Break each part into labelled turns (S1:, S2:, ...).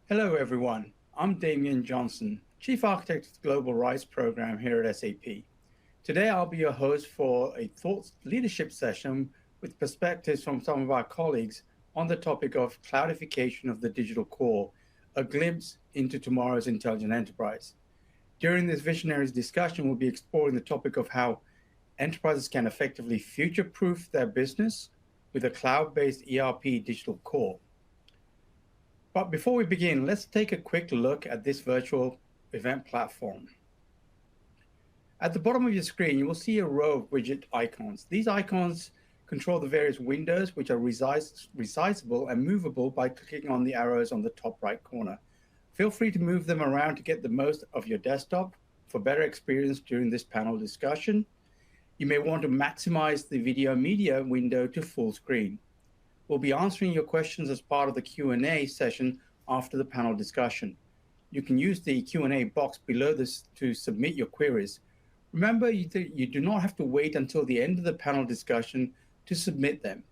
S1: Hello, everyone. I'm Damien Johnson, Chief Architect of the Global Rights Program here at SAP. Today, I'll be your host for a thought leadership session with perspectives from some of our colleagues on the topic of cloudification of the digital core, a glimpse into tomorrow's intelligent enterprise. During this visionaries discussion, we'll be exploring the topic of how enterprises can effectively future-proof their business with a cloud-based ERP digital core. But before we begin, let's take a quick look at this virtual event platform. At the bottom of your screen, you will see a row of widget icons. These icons control the various windows, which are resizable and movable by clicking on the arrows on the top right corner. Feel free to move them around to get the most of your desktop for better experience during this panel discussion. You may want to maximize the video media window to full screen. We'll be answering your questions as part of the Q&A session after the panel discussion. You can use the Q&A box below this to submit your queries. Remember, you do not have to wait until the end of the panel discussion to submit them.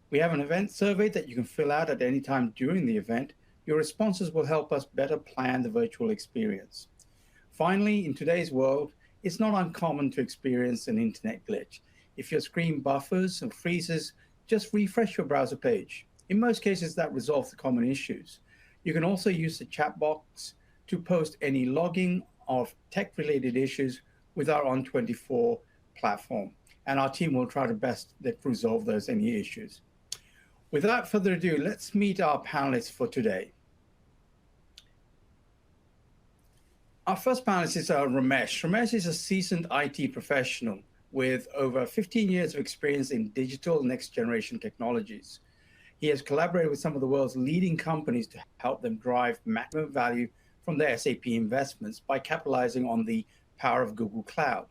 S1: We have an event survey that you can fill out at any time during the event. Your responses will help us better plan the virtual experience. Finally, in today's world, it's not uncommon to experience an internet glitch. If your screen buffers or freezes, just refresh your browser page. In most cases, that resolves the common issues. You can also use the chat box to post any logging of tech-related issues with our On24 platform, and our team will try to best resolve any issues. Without further ado, let's meet our panelists for today. Our first panelist is Ramesh. Ramesh is a seasoned IT professional with over 15 years of experience in digital next-generation technologies. He has collaborated with some of the world's leading companies to help them drive maximum value from their SAP investments by capitalizing on the power of Google Cloud.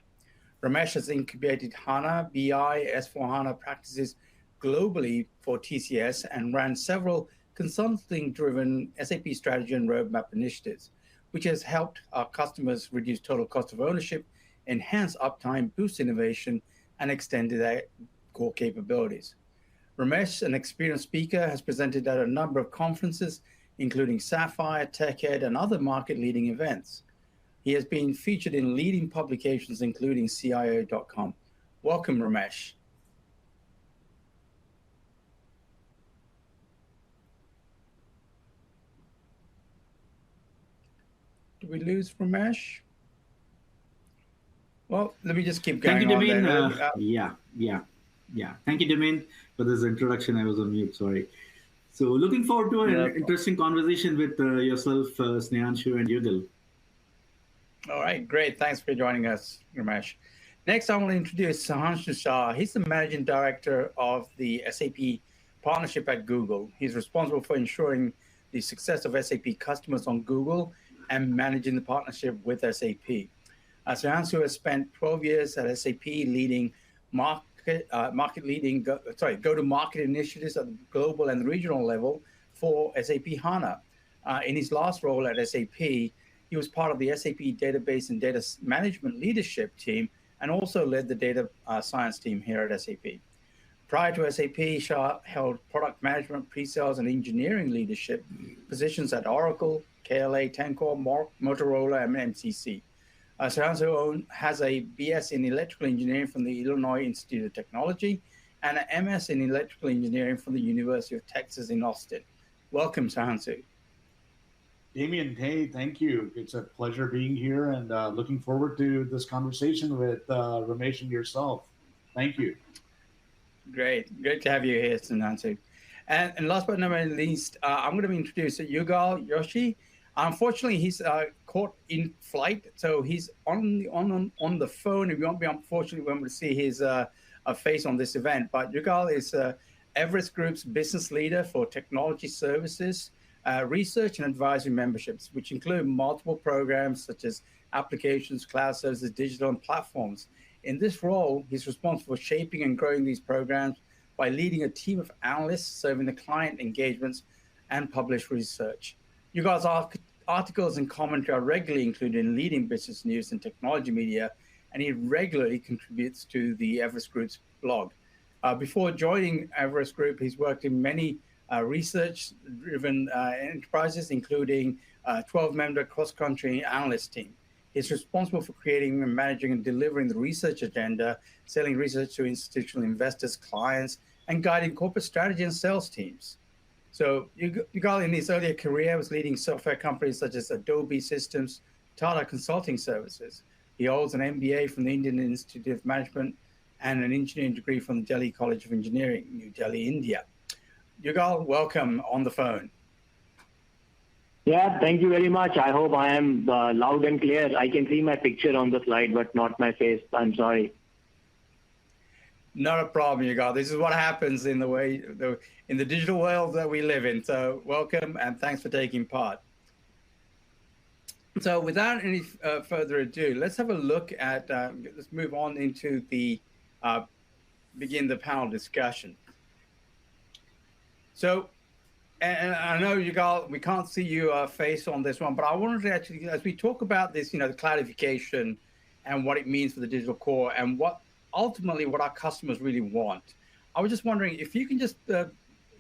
S1: Ramesh has incubated HANA, BI, S4HANA practices globally for TCS and ran several consulting-driven SAP strategy and roadmap initiatives, which has helped our customers reduce total cost of ownership, enhance uptime, boost innovation, and extended their core capabilities. Ramesh, an experienced speaker, has presented at a number of conferences, including Sapphire, TechEd, and other market-leading events. He has been featured in leading publications, including CIO.com. Welcome, Ramesh. Did we lose Ramesh? Well, let me just keep going.
S2: Thank you, Damien. Yeah. Thank you, Damien, for this introduction. I was on mute, sorry. So looking forward to an interesting conversation with yourself, Snehanshu and Yugal.
S1: All right, great. Thanks for joining us, Ramesh. Next, I want to introduce Snehanshu Shah. He's the Managing Director of the SAP Partnership at Google. He's responsible for ensuring the success of SAP customers on Google and managing the partnership with SAP. Snehanshu has spent 12 years at SAP leading go-to-market initiatives at the global and regional level for SAP HANA. In his last role at SAP, he was part of the SAP database and data management leadership team and also led the data science team here at SAP. Prior to SAP, Shah held product management, pre-sales, and engineering leadership positions at Oracle, KLA, Tencor, Motorola, and MCC. Snehanshu has a BS in electrical engineering from the Illinois Institute of Technology and an MS in electrical engineering from the University of Texas in Austin. Welcome, Snehanshu.
S3: Damien, hey, thank you. It's a pleasure being here and looking forward to this conversation with Ramesh and yourself. Thank you.
S1: Great to have you here, Snehanshu. And last but not least, I'm going to introduce Yugal Joshi. Unfortunately, he's caught in flight, so he's on the phone. We won't be unfortunately able to see his face on this event. But Yugal is Everest Group's business leader for technology services, research and advisory memberships, which include multiple programs such as applications, cloud services, digital, and platforms. In this role, he's responsible for shaping and growing these programs by leading a team of analysts serving the client engagements and published research. Yugal's articles and commentary are regularly included in leading business news and technology media, and he regularly contributes to the Everest Group's blog. Before joining Everest Group, he's worked in many research-driven enterprises, including 12-member cross-country analyst team. He's responsible for creating and managing and delivering the research agenda, selling research to institutional investors, clients, and guiding corporate strategy and sales teams. So Yugal, in his earlier career, was leading software companies such as Adobe Systems, Tata Consulting Services. He holds an MBA from the Indian Institute of Management and an engineering degree from the Delhi College of Engineering, New Delhi, India. Yugal, welcome on the phone.
S4: Yeah, thank you very much. I hope I am loud and clear. I can see my picture on the slide, but not my face. I'm sorry.
S1: Not a problem, Yugal. This is what happens in the digital world that we live in. So welcome and thanks for taking part. So without any further ado, let's have a look at, let's move on into the, begin the panel discussion. So, and I know, Yugal, we can't see your face on this one, but I wanted to actually, as we talk about this, the cloudification and what it means for the digital core and ultimately what our customers really want. I was just wondering if you can just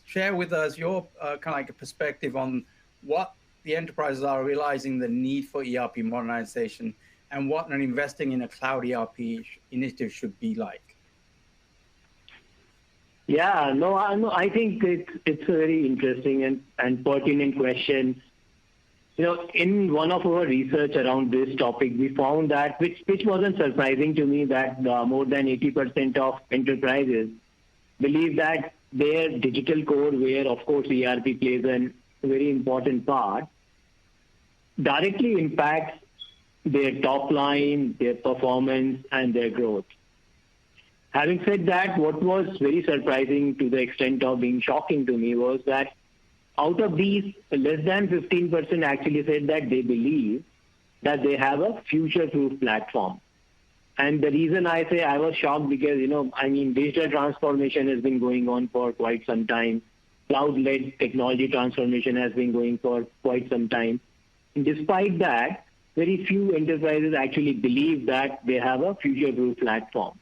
S1: share with us your kind of like a perspective on what the enterprises are realizing the need for ERP modernization and what an investing in a cloud ERP initiative should be like.
S4: Yeah, no, I think it's a very interesting and pertinent question. In one of our research around this topic, we found that, which wasn't surprising to me, that more than 80% of enterprises believe that their digital core, where of course ERP plays a very important part, directly impacts their top line, their performance, and their growth. Having said that, what was very surprising to the extent of being shocking to me was that out of these, less than 15% actually said that they believe that they have a future-proof platform. And the reason I say I was shocked because, digital transformation has been going on for quite some time. Cloud-led technology transformation has been going for quite some time. And despite that, very few enterprises actually believe that they have a future-proof platform.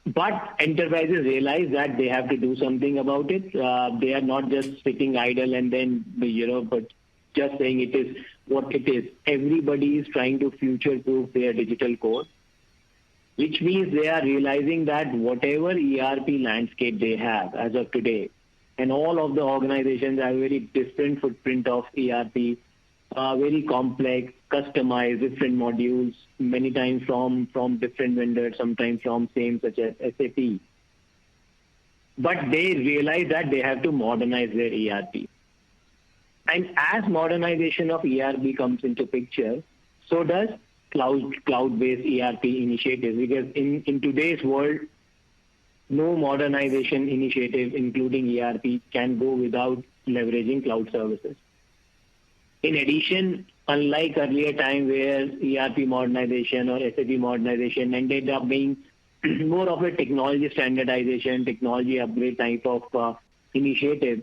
S4: But enterprises realize that they have to do something about it. They are not just sitting idle and then, but just saying it is what it is. Everybody is trying to future-proof their digital core, which means they are realizing that whatever ERP landscape they have as of today, and all of the organizations have a very different footprint of ERP, very complex, customized, different modules, many times from different vendors, sometimes from same such as SAP. But they realize that they have to modernize their ERP. And as modernization of ERP comes into picture, so does cloud-based ERP initiatives, because in today's world, no modernization initiative, including ERP, can go without leveraging cloud services. In addition, unlike earlier time where ERP modernization or SAP modernization ended up being more of a technology standardization, technology upgrade type of initiative,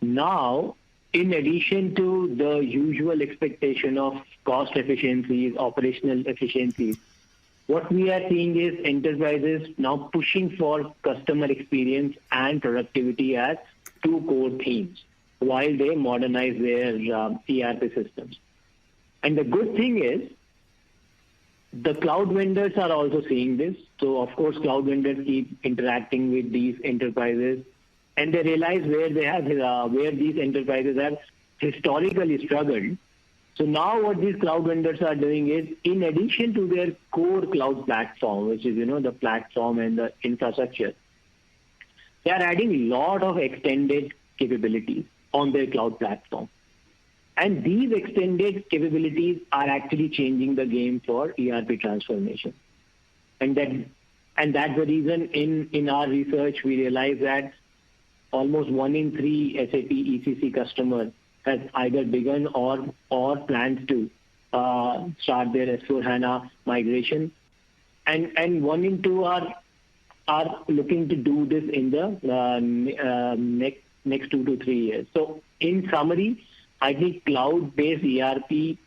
S4: now, in addition to the usual expectation of cost efficiencies, operational efficiencies, what we are seeing is enterprises now pushing for customer experience and productivity as two core themes while they modernize their ERP systems. And the good thing is, the cloud vendors are also seeing this. So, of course, cloud vendors keep interacting with these enterprises, and they realize where these enterprises have historically struggled. So now what these cloud vendors are doing is, in addition to their core cloud platform, which is, the platform and the infrastructure, they are adding a lot of extended capabilities on their cloud platform. And these extended capabilities are actually changing the game for ERP transformation. And that's the reason in our research, we realized that almost 1 in 3 SAP ECC customers has either begun or plans to start their S/4HANA migration. And 1 in 2 are looking to do this in the next 2 to 3 years. So in summary, I think cloud-based ERP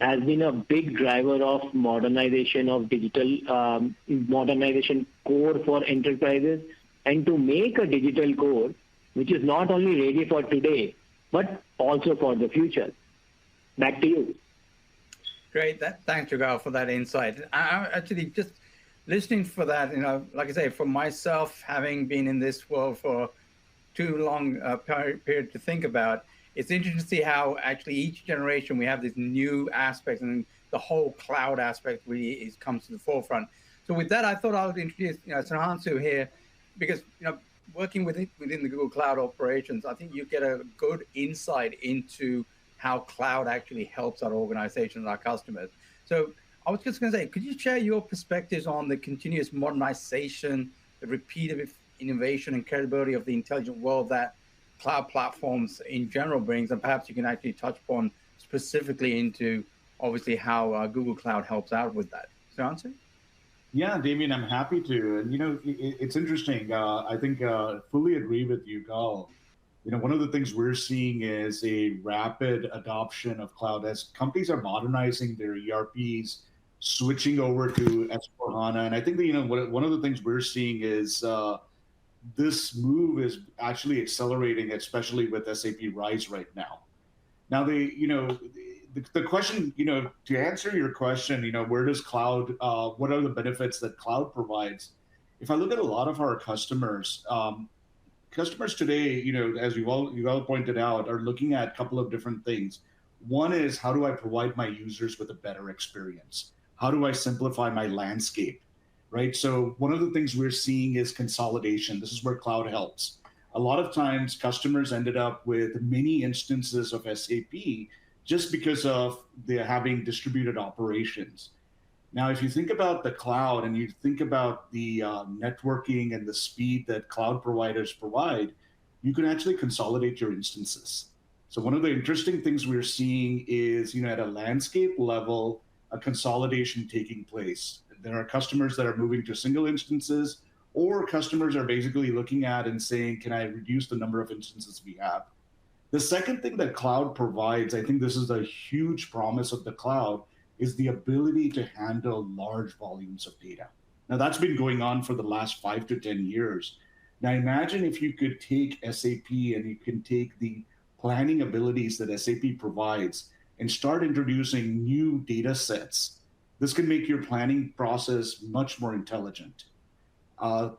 S4: has been a big driver of modernization of digital modernization core for enterprises. and to make a digital core which is not only ready for today, but also for the future. Back to you.
S1: Great. Thanks, Yugal, for that insight. I actually just listening for that, like I say, for myself, having been in this world for too long a period to think about, it's interesting to see how actually each generation we have this new aspect, and the whole cloud aspect really comes to the forefront. So with that, I thought I would introduce Snehanshu here, because working within the Google Cloud operations, I think you get a good insight into how cloud actually helps our organizations, our customers. So I was just going to say, could you share your perspectives on the continuous modernization, the repeated innovation and credibility of the intelligent world that cloud platforms in general brings, and perhaps you can actually touch upon specifically into obviously how Google Cloud helps out with that. So answer?
S3: Yeah, Damien, I'm happy to. And it's interesting. I think fully agree with you, Gal. One of the things we're seeing is a rapid adoption of cloud as companies are modernizing their ERPs, switching over to S/4HANA. And I think that, one of the things we're seeing is this move is actually accelerating, especially with SAP RISE right now. Now, the question, to answer your question, where does cloud, what are the benefits that cloud provides? If I look at a lot of our customers, customers today, as you all pointed out, are looking at a couple of different things. One is, how do I provide my users with a better experience? How do I simplify my landscape, right? So one of the things we're seeing is consolidation. This is where cloud helps. A lot of times customers ended up with many instances of SAP just because of they're having distributed operations. Now, if you think about the cloud and you think about the networking and the speed that cloud providers provide, you can actually consolidate your instances. So one of the interesting things we're seeing is, at a landscape level, a consolidation taking place. There are customers that are moving to single instances, or customers are basically looking at and saying, can I reduce the number of instances we have? The second thing that cloud provides, I think this is a huge promise of the cloud, is the ability to handle large volumes of data. Now, that's been going on for the last 5 to 10 years. Now, imagine if you could take SAP and you can take the planning abilities that SAP provides and start introducing new data sets. This can make your planning process much more intelligent.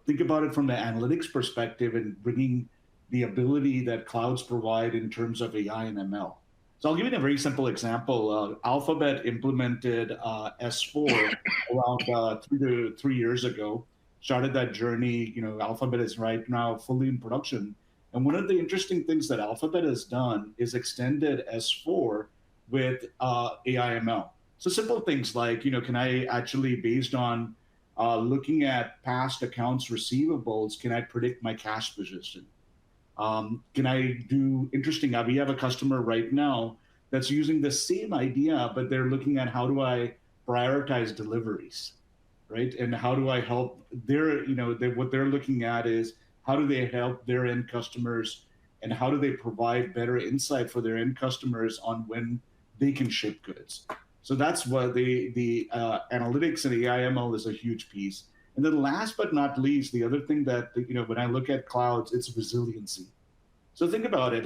S3: Think about it from the analytics perspective and bringing the ability that clouds provide in terms of AI and ML. So I'll give you a very simple example. Alphabet implemented S4 around 3 years ago, started that journey. Alphabet is right now fully in production. And one of the interesting things that Alphabet has done is extended S4 with AI ML. So simple things like, can I actually, based on looking at past accounts receivables, can I predict my cash position? Can I do interesting? We have a customer right now that's using the same idea, but they're looking at how do I prioritize deliveries, right? And how do I help their, what they're looking at is how do they help their end customers, and how do they provide better insight for their end customers on when they can ship goods. So that's what the analytics and AI ML is a huge piece. And then last but not least, the other thing that, when I look at clouds, it's resiliency. So think about it,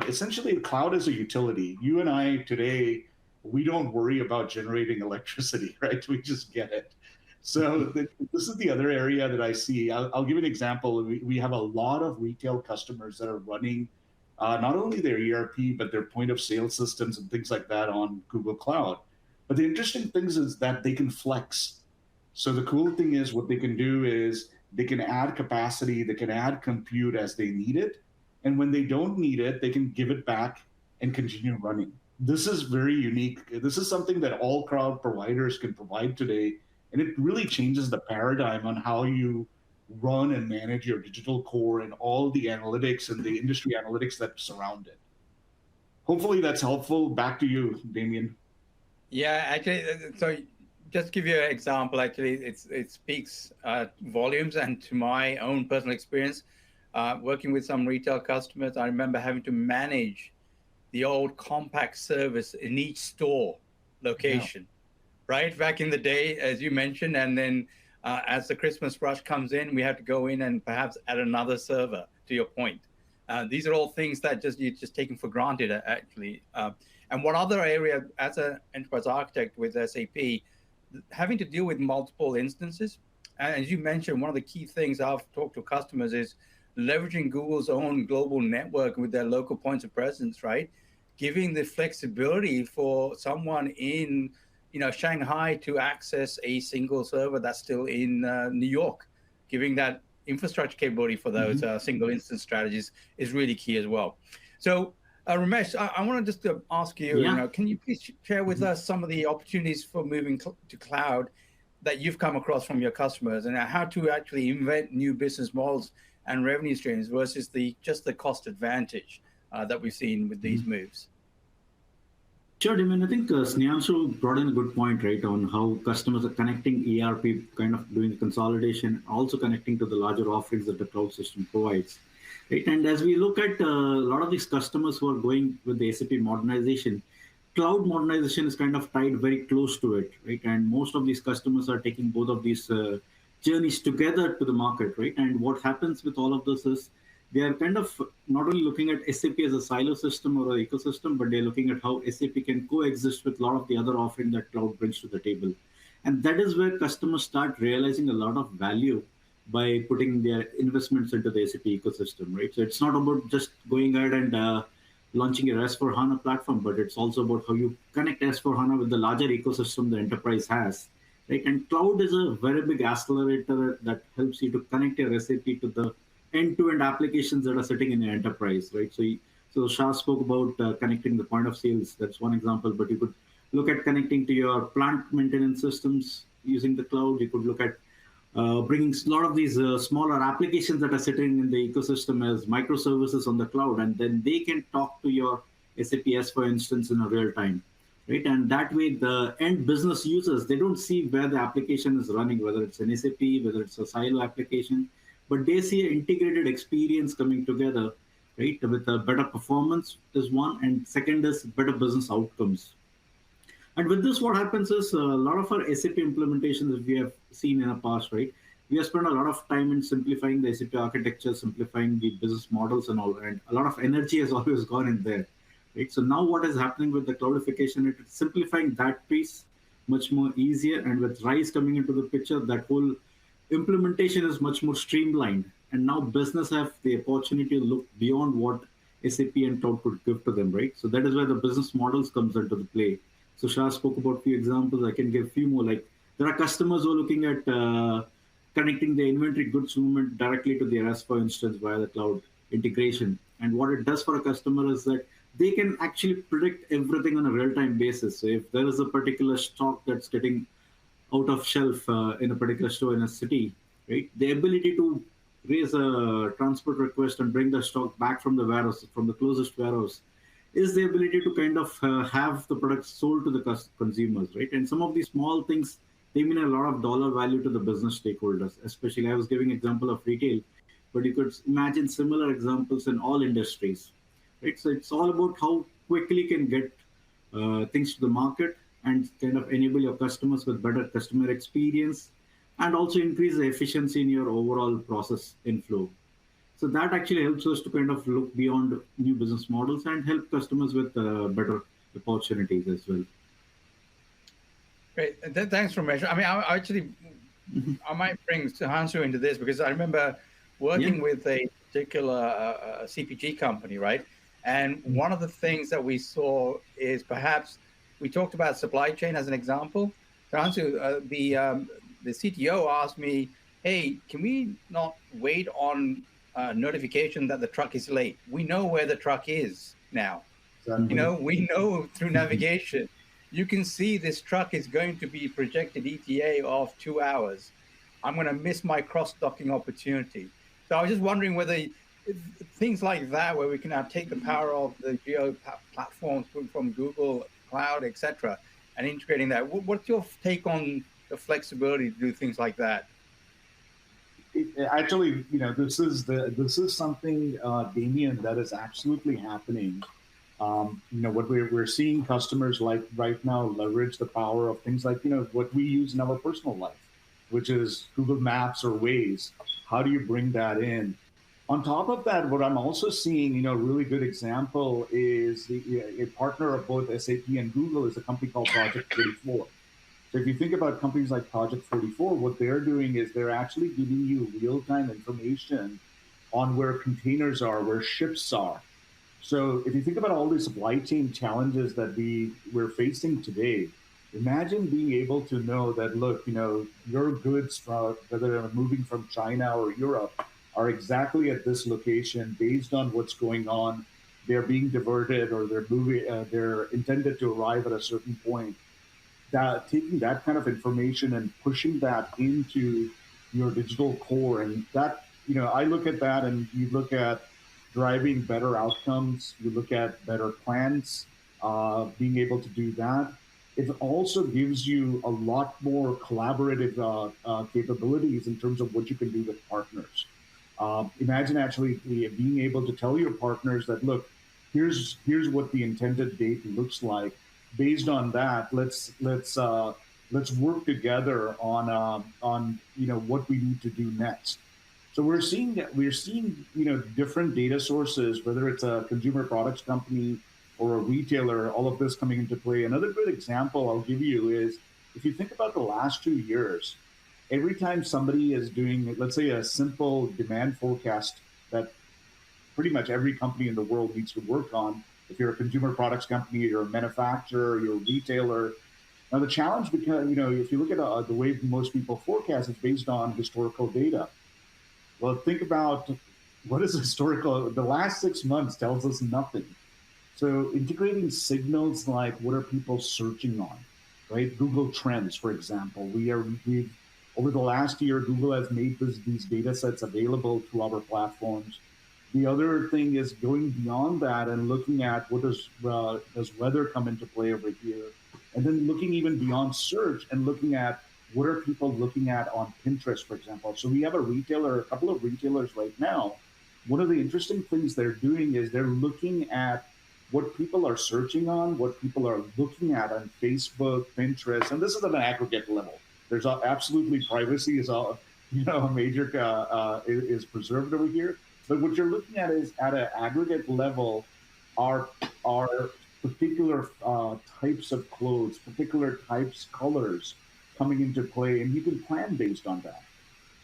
S3: essentially cloud is a utility. You and I today, we don't worry about generating electricity, right? We just get it. So this is the other area that I see. I'll give an example. We have a lot of retail customers that are running not only their ERP, but their point of sale systems and things like that on Google Cloud. But the interesting thing is that they can flex. So the cool thing is what they can do is they can add capacity, they can add compute as they need it. And when they don't need it, they can give it back and continue running. This is very unique. This is something that all cloud providers can provide today. And it really changes the paradigm on how you run and manage your digital core and all the analytics and the industry analytics that surround it. Hopefully that's helpful. Back to you, Damien.
S1: Yeah, actually, so just give you an example, actually, it speaks volumes, and to my own personal experience, working with some retail customers, I remember having to manage the old compact service in each store location, right? Back in the day, as you mentioned, and then As the Christmas rush comes in, we have to go in and perhaps add another server, to your point. These are all things that you're just taking for granted, actually. And one other area, as an enterprise architect with SAP, having to deal with multiple instances. And as you mentioned, one of the key things I've talked to customers is leveraging Google's own global network with their local points of presence, right? Giving the flexibility for someone in Shanghai to access a single server that's still in New York. Giving that infrastructure capability for those single instance strategies is really key as well. So Ramesh, I want to just ask you, can you please share with us some of the opportunities for moving to cloud that you've come across from your customers, and how to actually invent new business models and revenue streams versus just the cost advantage that we've seen with these moves?
S2: Sure, Damien. I think Snehanshu brought in a good point, right, on how customers are connecting ERP, kind of doing the consolidation, also connecting to the larger offerings that the cloud system provides. Right? And as we look at a lot of these customers who are going with the SAP modernization, cloud modernization is kind of tied very close to it, right? And most of these customers are taking both of these journeys together to the market, right? And what happens with all of this is they are kind of not only looking at SAP as a silo system or an ecosystem, but they're looking at how SAP can coexist with a lot of the other offerings that cloud brings to the table. And that is where customers start realizing a lot of value by putting their investments into the SAP ecosystem, right? So it's not about just going ahead and launching your S4HANA platform, but it's also about how you connect S4HANA with the larger ecosystem the enterprise has, right? And cloud is a very big accelerator that helps you to connect your SAP to the end-to-end applications that are sitting in your enterprise, right? So Shah spoke about connecting the point of sales. That's one example, but you could look at connecting to your plant maintenance systems using the cloud. You could look at bringing a lot of these smaller applications that are sitting in the ecosystem as microservices on the cloud, and then they can talk to your SAP S, for instance, in a real time, right? And that way, the end business users, they don't see where the application is running, whether it's an SAP, whether it's a silo application, but they see an integrated experience coming together, right? With a better performance is one, and second is better business outcomes. And with this, what happens is a lot of our SAP implementations that we have seen in the past, right? We have spent a lot of time in simplifying the SAP architecture, simplifying the business models and all, and a lot of energy has always gone in there, right? So now what is happening with the cloudification, it is simplifying that piece much more easier. And with RISE coming into the picture, that whole implementation is much more streamlined. And now business have the opportunity to look beyond what SAP and cloud could give to them, right? So that is where the business models comes into the play. So Shah spoke about a few examples. I can give a few more. Like there are customers who are looking at connecting the inventory goods movement directly to their S, for instance, via the cloud integration. And what it does for a customer is that they can actually predict everything on a real-time basis. So if there is a particular stock that's getting out of shelf in a particular store in a city, right, the ability to raise a transport request and bring the stock back from the warehouse, from the closest warehouse, is the ability to kind of have the products sold to the consumers, right? And some of these small things, they mean a lot of dollar value to the business stakeholders. Especially, I was giving an example of retail, but you could imagine similar examples in all industries, right? So it's all about how quickly you can get things to the market and kind of enable your customers with better customer experience, and also increase the efficiency in your overall process inflow. So that actually helps us to kind of look beyond new business models and help customers with better opportunities as well.
S1: Great. Thanks, Ramesh. I mean, I might bring Snehanshu into this because I remember working with a particular CPG company, right? And one of the things that we saw is perhaps we talked about supply chain as an example. Snehanshu, the CTO asked me, hey, can we not wait on notification that the truck is late? We know where the truck is now. Exactly. We know through navigation, you can see this truck is going to be projected ETA of 2 hours. I'm going to miss my cross-docking opportunity. So I was just wondering whether things like that, where we can now take the power of the geo platforms from Google Cloud, etc., and integrating that. What's your take on the flexibility to do things like that?
S3: Actually, this is something, Damien, that is absolutely happening. What we're seeing customers like right now leverage the power of things like what we use in our personal life, which is Google Maps or Waze. How do you bring that in? On top of that, what I'm also seeing, a really good example is a partner of both SAP and Google is a company called Project 44. So if you think about companies like Project 44, what they're doing is they're actually giving you real-time information on where containers are, where ships are. So if you think about all the supply chain challenges that we're facing today, imagine being able to know that, look, your goods, whether they're moving from China or Europe, are exactly at this location based on what's going on. They're being diverted or they're intended to arrive at a certain point. Taking that kind of information and pushing that into your digital core, and that, I look at that, and you look at driving better outcomes, you look at better plans, being able to do that. It also gives you a lot more collaborative capabilities in terms of what you can do with partners. Imagine actually being able to tell your partners that, look, here's what the intended date looks like. Based on that, let's work together on what we need to do next. So we're seeing different data sources, whether it's a consumer products company or a retailer, all of this coming into play. Another good example I'll give you is, if you think about the last 2 years, every time somebody is doing, let's say, a simple demand forecast that pretty much every company in the world needs to work on, if you're a consumer products company, you're a manufacturer, you're a retailer. Now the challenge, because if you look at the way most people forecast, it's based on historical data. Well, think about what is historical. The last 6 months tells us nothing. So integrating signals like what are people searching on, right? Google Trends, for example. We've over the last year, Google has made these data sets available to our platforms. The other thing is going beyond that and looking at what does weather come into play over here, and then looking even beyond search and looking at what are people looking at on Pinterest, for example. So we have a couple of retailers right now. One of the interesting things they're doing is they're looking at what people are searching on, what people are looking at on Facebook, Pinterest, and this is at an aggregate level. There's absolutely privacy is a major is preserved over here. But what you're looking at is at an aggregate level are particular types of clothes, particular types, colors coming into play, and you can plan based on that.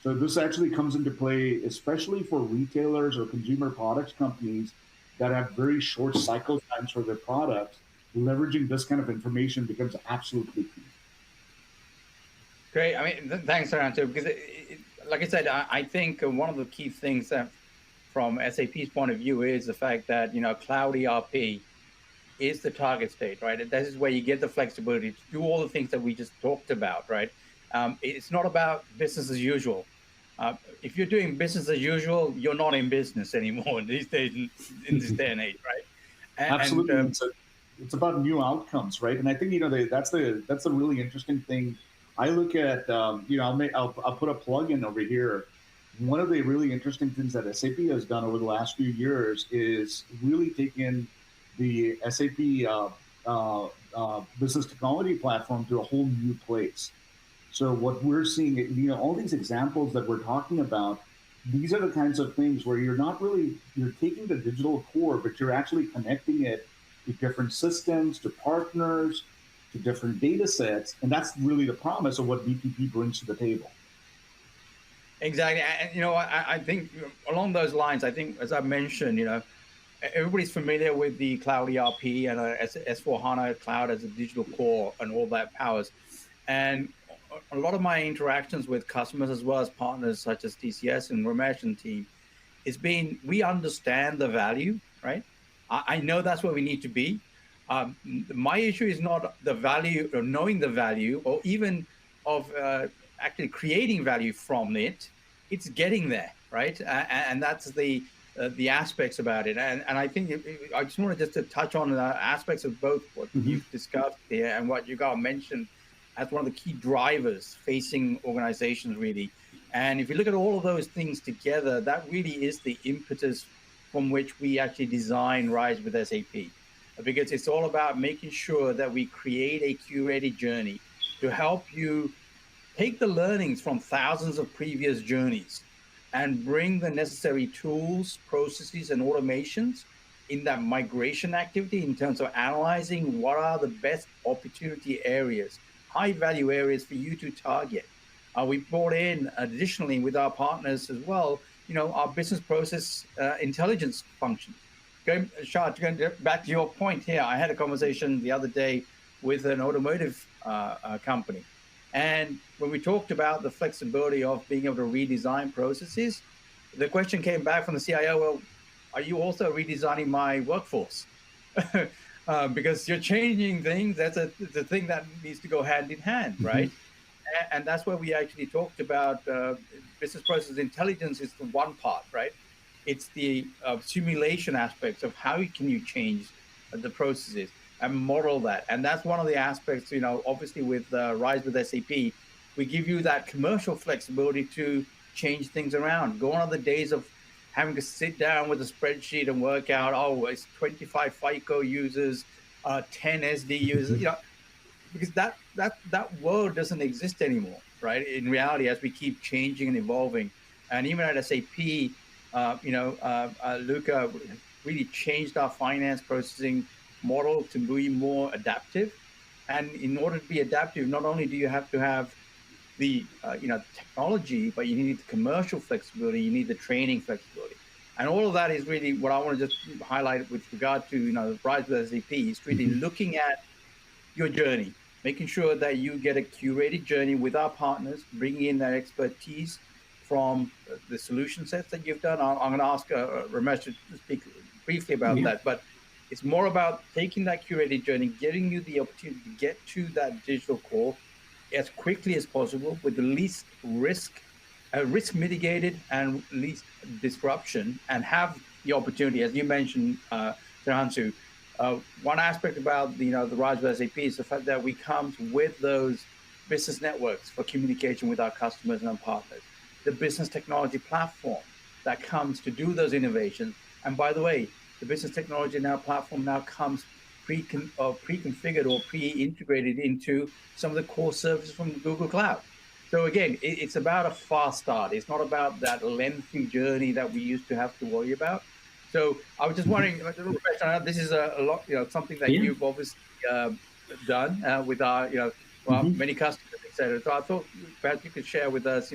S3: So this actually comes into play, especially for retailers or consumer products companies that have very short cycle times for their products. Leveraging this kind of information becomes absolutely key.
S1: Great. I mean, thanks, Snehanshu, because like I said, I think one of the key things that from SAP's point of view is the fact that, Cloud ERP is the target state, right? This is where you get the flexibility to do all the things that we just talked about, right? It's not about business as usual. If you're doing business as usual, you're not in business anymore these days, in this day and age, right?
S3: Absolutely. It's about new outcomes, right? And I think, that's the really interesting thing. I look at, I'll put a plug in over here. One of the really interesting things that SAP has done over the last few years is really taken the SAP business technology platform to a whole new place. So what we're seeing, all these examples that we're talking about, these are the kinds of things where you're taking the digital core, but you're actually connecting it to different systems, to partners, to different data sets. And that's really the promise of what BTP brings to the table.
S1: Exactly. And, I think along those lines, I think, as I mentioned, everybody's familiar with the Cloud ERP and S4HANA Cloud as a digital core and all that powers. And a lot of my interactions with customers as well as partners such as TCS and Ramesh and team we understand the value, right? I know that's where we need to be. My issue is not the value or knowing the value or even of actually creating value from it. It's getting there, right? And that's the aspects about it. And I think I just wanted just to touch on the aspects of both what you've discussed here and what Yugal mentioned as one of the key drivers facing organizations, really. And if you look at all of those things together, that really is the impetus from which we actually design Rise with SAP. Because it's all about making sure that we create a curated journey to help you take the learnings from thousands of previous journeys and bring the necessary tools, processes, and automations in that migration activity in terms of analyzing what are the best opportunity areas, high value areas for you to target. We brought in additionally with our partners as well, our business process intelligence functions. Shah, going back to your point here, I had a conversation the other day with an automotive company. And when we talked about the flexibility of being able to redesign processes, the question came back from the CIO, well, are you also redesigning my workforce? Because you're changing things. That's the thing that needs to go hand in hand, right? And that's where we actually talked about business process intelligence is the one part, right? It's the simulation aspects of how can you change the processes and model that. And that's one of the aspects, obviously with Rise with SAP, we give you that commercial flexibility to change things around. Gone are the days of having to sit down with a spreadsheet and work out, it's 25 FICO users, 10 SD users, because that world doesn't exist anymore, right? In reality, as we keep changing and evolving, and even at SAP, Luca really changed our finance processing model to be more adaptive. And in order to be adaptive, not only do you have to have the technology, but you need the commercial flexibility, you need the training flexibility. And all of that is really what I want to just highlight with regard to Rise with SAP. It's really looking at your journey, making sure that you get a curated journey with our partners, bringing in that expertise from the solution sets that you've done. I'm going to ask Ramesh to speak briefly about that, but it's more about taking that curated journey, getting you the opportunity to get to that digital core as quickly as possible with the least risk mitigated and least disruption, and have the opportunity, as you mentioned, Snehanshu. One aspect about the Rise with SAP is the fact that we come with those business networks for communication with our customers and our partners, the business technology platform that comes to do those innovations. And by the way, the business technology platform now comes pre-configured or pre-integrated into some of the core services from Google Cloud. So again, it's about a fast start. It's not about that lengthy journey that we used to have to worry about. So I was just wondering, this is a lot, something that you've obviously done with our, many customers, et cetera. So I thought perhaps you could share with us,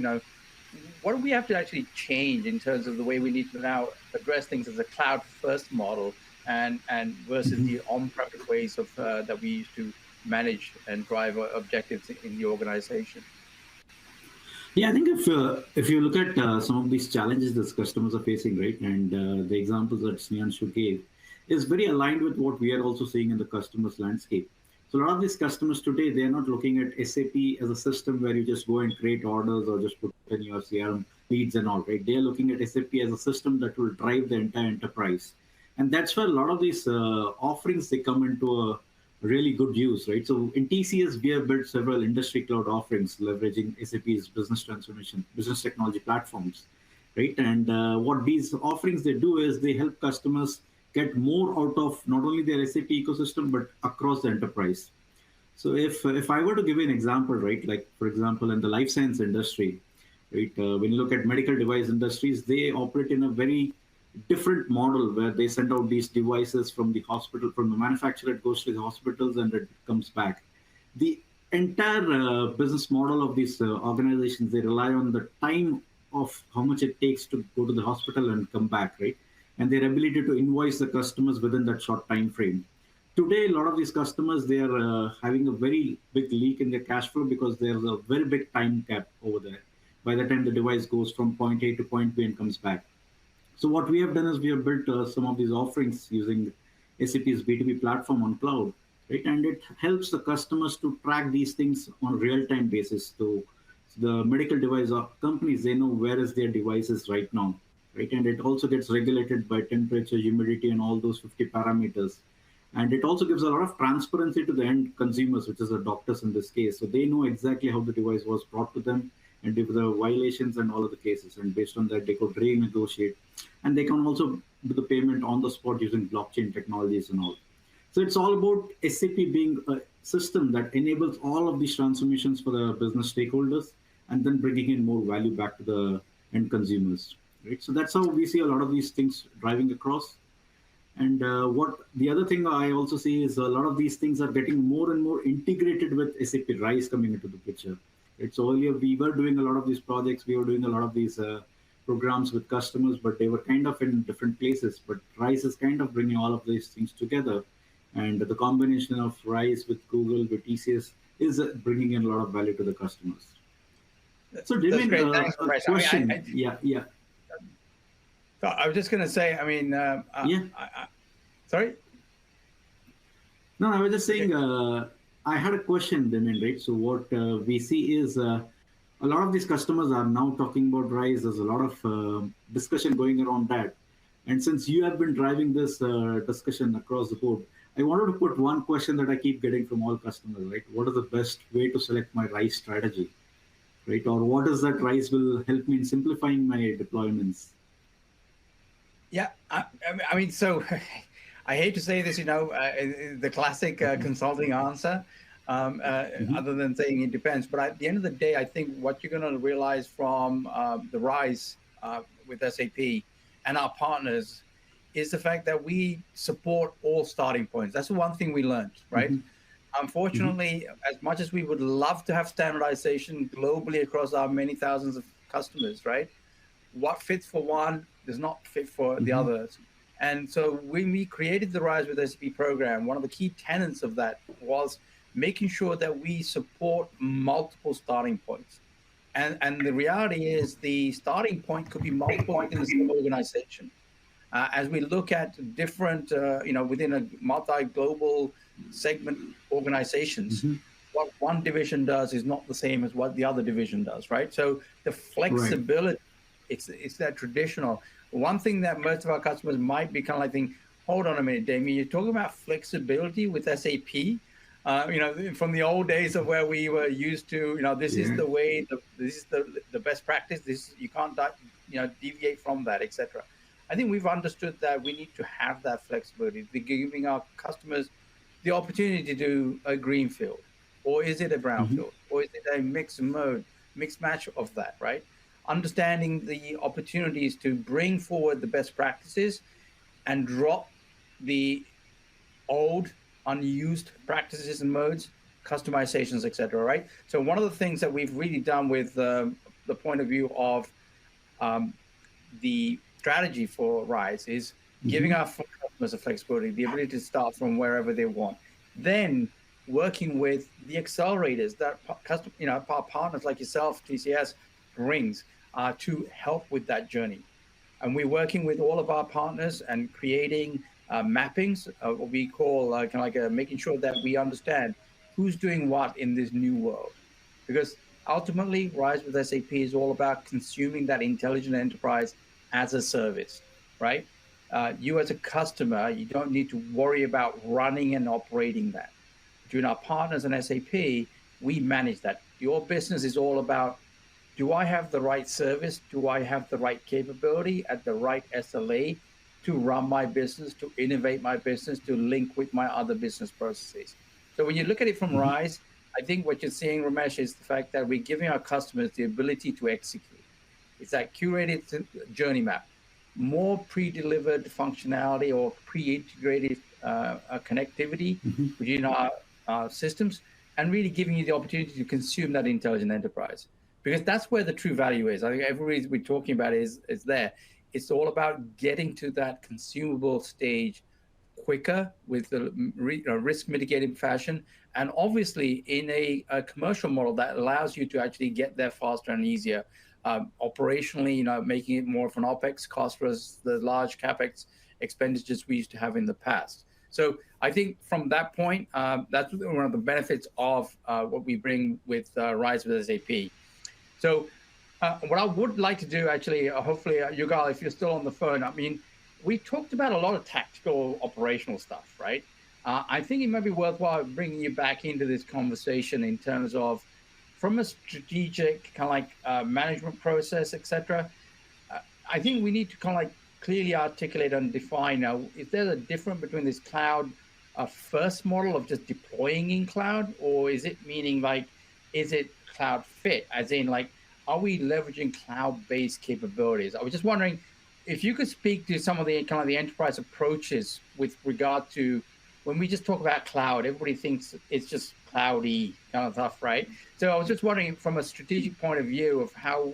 S1: what do we have to actually change in terms of the way we need to now address things as a cloud-first model and versus the on-premise ways of that we used to manage and drive objectives in the organization?
S2: Yeah, I think if you look at some of these challenges that customers are facing, right, and the examples that Snehanshu gave is very aligned with what we are also seeing in the customer's landscape. So a lot of these customers today, they are not looking at SAP as a system where you just go and create orders or just put in your CRM leads and all, right? They are looking at SAP as a system that will drive the entire enterprise. And that's where a lot of these offerings, they come into a really good use, right? So in TCS, we have built several industry cloud offerings leveraging SAP's business transformation, business technology platforms, right? And what these offerings, they do is they help customers get more out of not only their SAP ecosystem, but across the enterprise. So if I were to give you an example, right, like for example, in the life science industry, right, when you look at medical device industries, they operate in a very different model where they send out these devices from the hospital, from the manufacturer, it goes to the hospitals and it comes back. The entire business model of these organizations, they rely on the time of how much it takes to go to the hospital and come back, right? And their ability to invoice the customers within that short time frame. Today, a lot of these customers, they are having a very big leak in their cash flow because there's a very big time cap over there by the time the device goes from point A to point B and comes back. So what we have done is we have built some of these offerings using SAP's B2B platform on cloud, right? And it helps the customers to track these things on a real-time basis. So the medical device companies, they know where is their devices right now, right? And it also gets regulated by temperature, humidity, and all those 50 parameters. And it also gives a lot of transparency to the end consumers, which is the doctors in this case. So they know exactly how the device was brought to them and if there are violations and all of the cases. And based on that, they could renegotiate. And they can also do the payment on the spot using blockchain technologies and all. So it's all about SAP being a system that enables all of these transformations for the business stakeholders and then bringing in more value back to the end consumers. Right. So that's how we see a lot of these things driving across. And what the other thing I also see is a lot of these things are getting more and more integrated with SAP RISE coming into the picture. Right. So earlier we were doing a lot of these projects, we were doing a lot of these programs with customers, but they were kind of in different places. But RISE is kind of bringing all of these things together. And the combination of RISE with Google, with TCS is bringing in a lot of value to the customers. So, Damien, a question. Yeah.
S1: So I was just going to say, I mean, sorry?
S2: No, I was just saying, I had a question, Damien, right? So what we see is a lot of these customers are now talking about RISE. There's a lot of discussion going around that. And since you have been driving this discussion across the board, I wanted to put one question that I keep getting from all customers, right? What is the best way to select my RISE strategy, right? Or what is that RISE will help me in simplifying my deployments?
S1: Yeah, I mean, so I hate to say this, the classic consulting answer, other than saying it depends. But at the end of the day, I think what you're going to realize from the RISE with SAP and our partners is the fact that we support all starting points. That's the one thing we learned, right? Unfortunately, as much as we would love to have standardization globally across our many thousands of customers, right? What fits for one does not fit for the others. And so when we created the RISE with SAP program, one of the key tenets of that was making sure that we support multiple starting points. And the reality is the starting point could be multiple within the same organization. As we look at different, within a multi-global segment organizations, what one division does is not the same as what the other division does, right? So the flexibility, it's that traditional. One thing that most of our customers might be kind of like thinking, hold on a minute, Damien, you're talking about flexibility with SAP? From the old days of where we were used to, this is the way, this is the best practice, you can't, deviate from that, etc. I think we've understood that we need to have that flexibility, giving our customers the opportunity to do a greenfield, or is it a brownfield, or is it a mixed match of that, right? Understanding the opportunities to bring forward the best practices and drop the old, unused practices and modes, customizations, etc. Right? So one of the things that we've really done with the point of view of the strategy for RISE is giving our customers a flexibility, the ability to start from wherever they want. Then working with the accelerators that our partners like yourself, TCS, brings to help with that journey. And we're working with all of our partners and creating mappings, what we call making sure that we understand who's doing what in this new world. Because ultimately, RISE with SAP is all about consuming that intelligent enterprise as a service, right? You as a customer, you don't need to worry about running and operating that. Between our partners and SAP, we manage that. Your business is all about, do I have the right service? Do I have the right capability at the right SLA to run my business, to innovate my business, to link with my other business processes? So when you look at it from RISE, I think what you're seeing, Ramesh, is the fact that we're giving our customers the ability to execute. It's that curated journey map, more pre-delivered functionality or pre-integrated connectivity between our systems, and really giving you the opportunity to consume that intelligent enterprise. Because that's where the true value is. I think everything we're talking about is there. It's all about getting to that consumable stage quicker with the risk mitigating fashion, and obviously in a commercial model that allows you to actually get there faster and easier. Operationally, making it more of an OPEX cost versus the large CAPEX expenditures we used to have in the past. So I think from that point, that's one of the benefits of what we bring with RISE with SAP. So what I would like to do, actually, hopefully, Yugal, if you're still on the phone, I mean, we talked about a lot of tactical operational stuff, right? I think it might be worthwhile bringing you back into this conversation in terms of, from a strategic kind of like management process, etc. I think we need to kind of like clearly articulate and define now, is there a difference between this cloud a first model of just deploying in cloud, or is it meaning like, is it cloud fit? As in, like, are we leveraging cloud-based capabilities? I was just wondering if you could speak to some of the kind of the enterprise approaches with regard to when we just talk about cloud, everybody thinks it's just cloudy kind of stuff, right? So I was just wondering from a strategic point of view of how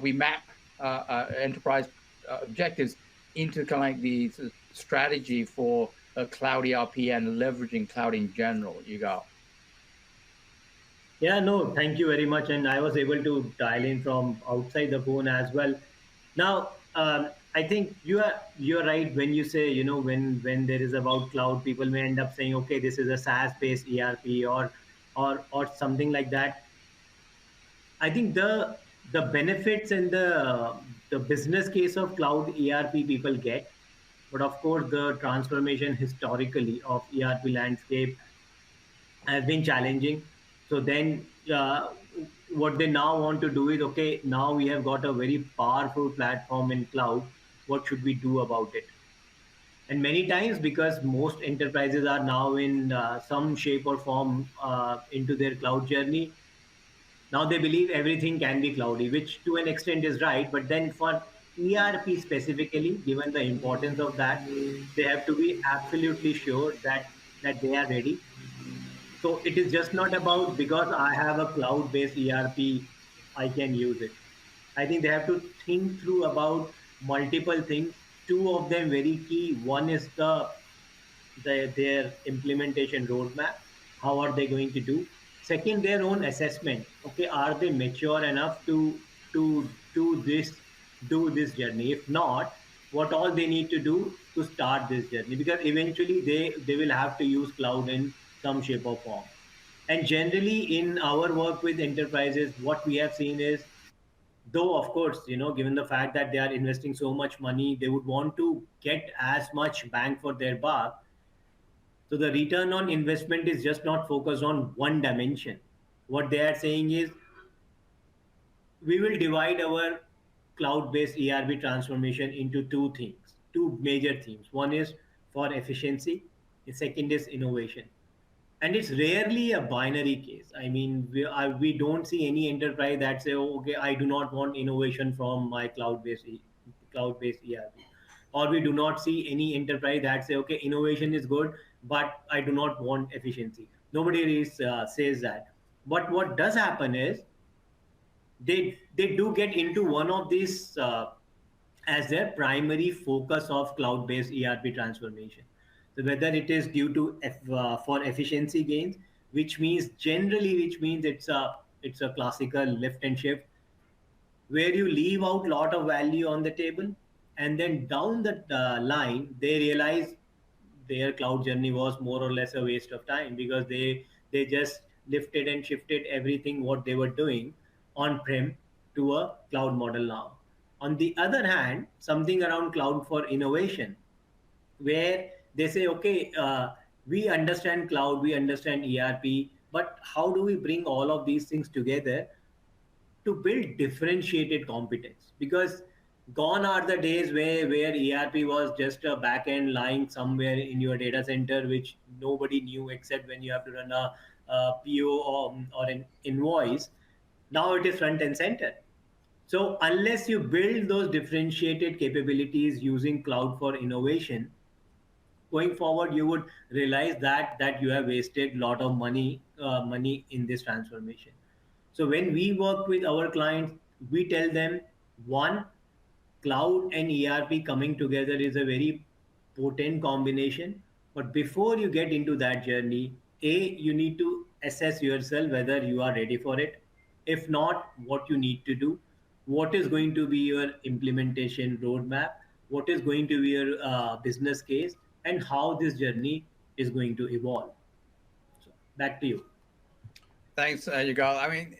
S1: we map enterprise objectives into kind of like the strategy for cloud ERP and leveraging cloud in general, Yugal.
S5: Yeah, no, thank you very much. And I was able to dial in from outside the phone as well. Now, I think you're right when you say, when there is about cloud, people may end up saying, okay, this is a SaaS-based ERP or something like that. I think the benefits and the business case of cloud ERP people get, but of course the transformation historically of ERP landscape has been challenging. So then what they now want to do is, okay, now we have got a very powerful platform in cloud. What should we do about it? And many times, because most enterprises are now in some shape or form into their cloud journey, now they believe everything can be cloudy, which to an extent is right. But then for ERP specifically, given the importance of that, they have to be absolutely sure that they are ready. So it is just not about because I have a cloud-based ERP, I can use it. I think they have to think through about multiple things. Two of them very key. One is their implementation roadmap. How are they going to do? Second, their own assessment. Okay, are they mature enough to do this journey? If not, what all they need to do to start this journey? Because eventually they will have to use cloud in some shape or form. And generally, in our work with enterprises, what we have seen is, though of course, given the fact that they are investing so much money, they would want to get as much bang for their buck. So the return on investment is just not focused on one dimension. What they are saying is, we will divide our cloud-based ERP transformation into two major themes. One is for efficiency, the second is innovation. And it's rarely a binary case. I mean, we don't see any enterprise that say, oh, okay, I do not want innovation from my cloud-based ERP, or we do not see any enterprise that say, okay, innovation is good, but I do not want efficiency. Nobody really says that. But what does happen is they do get into one of these as their primary focus of cloud-based ERP transformation. So whether it is due to for efficiency gains, which means it's a classical lift and shift, where you leave out a lot of value on the table, and then down the line they realize their cloud journey was more or less a waste of time, because they just lifted and shifted everything what they were doing on prem to a cloud model now. On the other hand, something around cloud for innovation, where they say, okay, we understand cloud, we understand ERP, but how do we bring all of these things together to build differentiated competence? Because gone are the days where ERP was just a backend lying somewhere in your data center, which nobody knew except when you have to run a PO or an invoice. Now it is front and center. So unless you build those differentiated capabilities using cloud for innovation, going forward, you would realize that you have wasted a lot of money in this transformation. So when we work with our clients, we tell them, one, cloud and ERP coming together is a very potent combination. But before you get into that journey, you need to assess yourself whether you are ready for it. If not, what you need to do, what is going to be your implementation roadmap, what is going to be your business case, and how this journey is going to evolve. So back to you.
S1: Thanks, Yugal. I mean,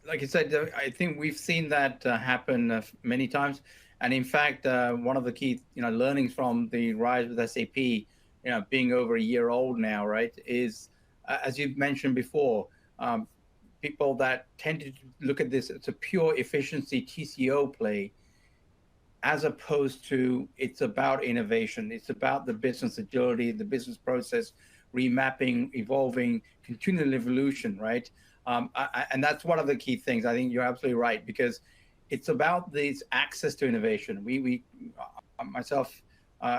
S1: like you said, I think we've seen that happen many times. And in fact, one of the key, learnings from the rise with SAP, being over a year old now, right, is as you mentioned before, people that tend to look at this as a pure efficiency TCO play, as opposed to it's about innovation. It's about the business agility, the business process remapping, evolving, continual evolution, right? And that's one of the key things. I think you're absolutely right, because it's about this access to innovation. We myself,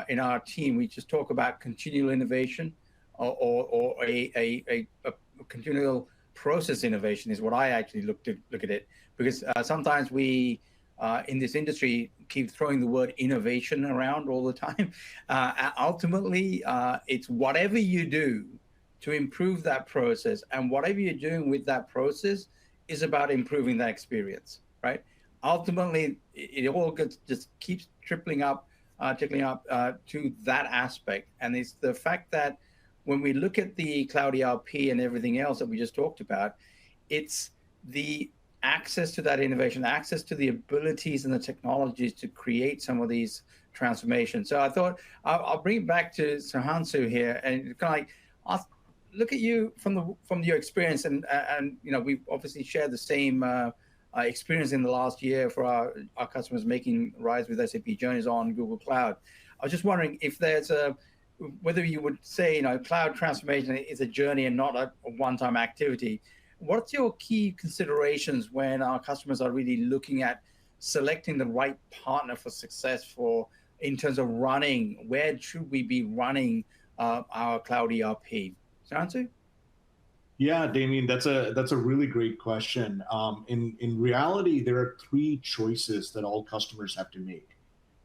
S1: in our team, we just talk about continual innovation, or a continual process innovation is what I actually look at it, because sometimes we in this industry keep throwing the word innovation around all the time. Ultimately, it's whatever you do to improve that process, and whatever you're doing with that process is about improving that experience, right? Ultimately, it all just keeps trickling up to that aspect. And it's the fact that when we look at the cloud ERP and everything else that we just talked about, it's the access to that innovation, access to the abilities and the technologies to create some of these transformations. So I thought I'll bring it back to Snehanshu here, and kind of like look at you from your experience, and we've obviously shared the same experience in the last year for our customers making Rise with SAP journeys on Google Cloud. I was just wondering if there's whether you would say, cloud transformation is a journey and not a one-time activity. What's your key considerations when our customers are really looking at selecting the right partner for success in terms of running? Where should we be running our cloud ERP? Snehanshu?
S3: Yeah, Damien, that's a really great question. In reality, there are three choices that all customers have to make,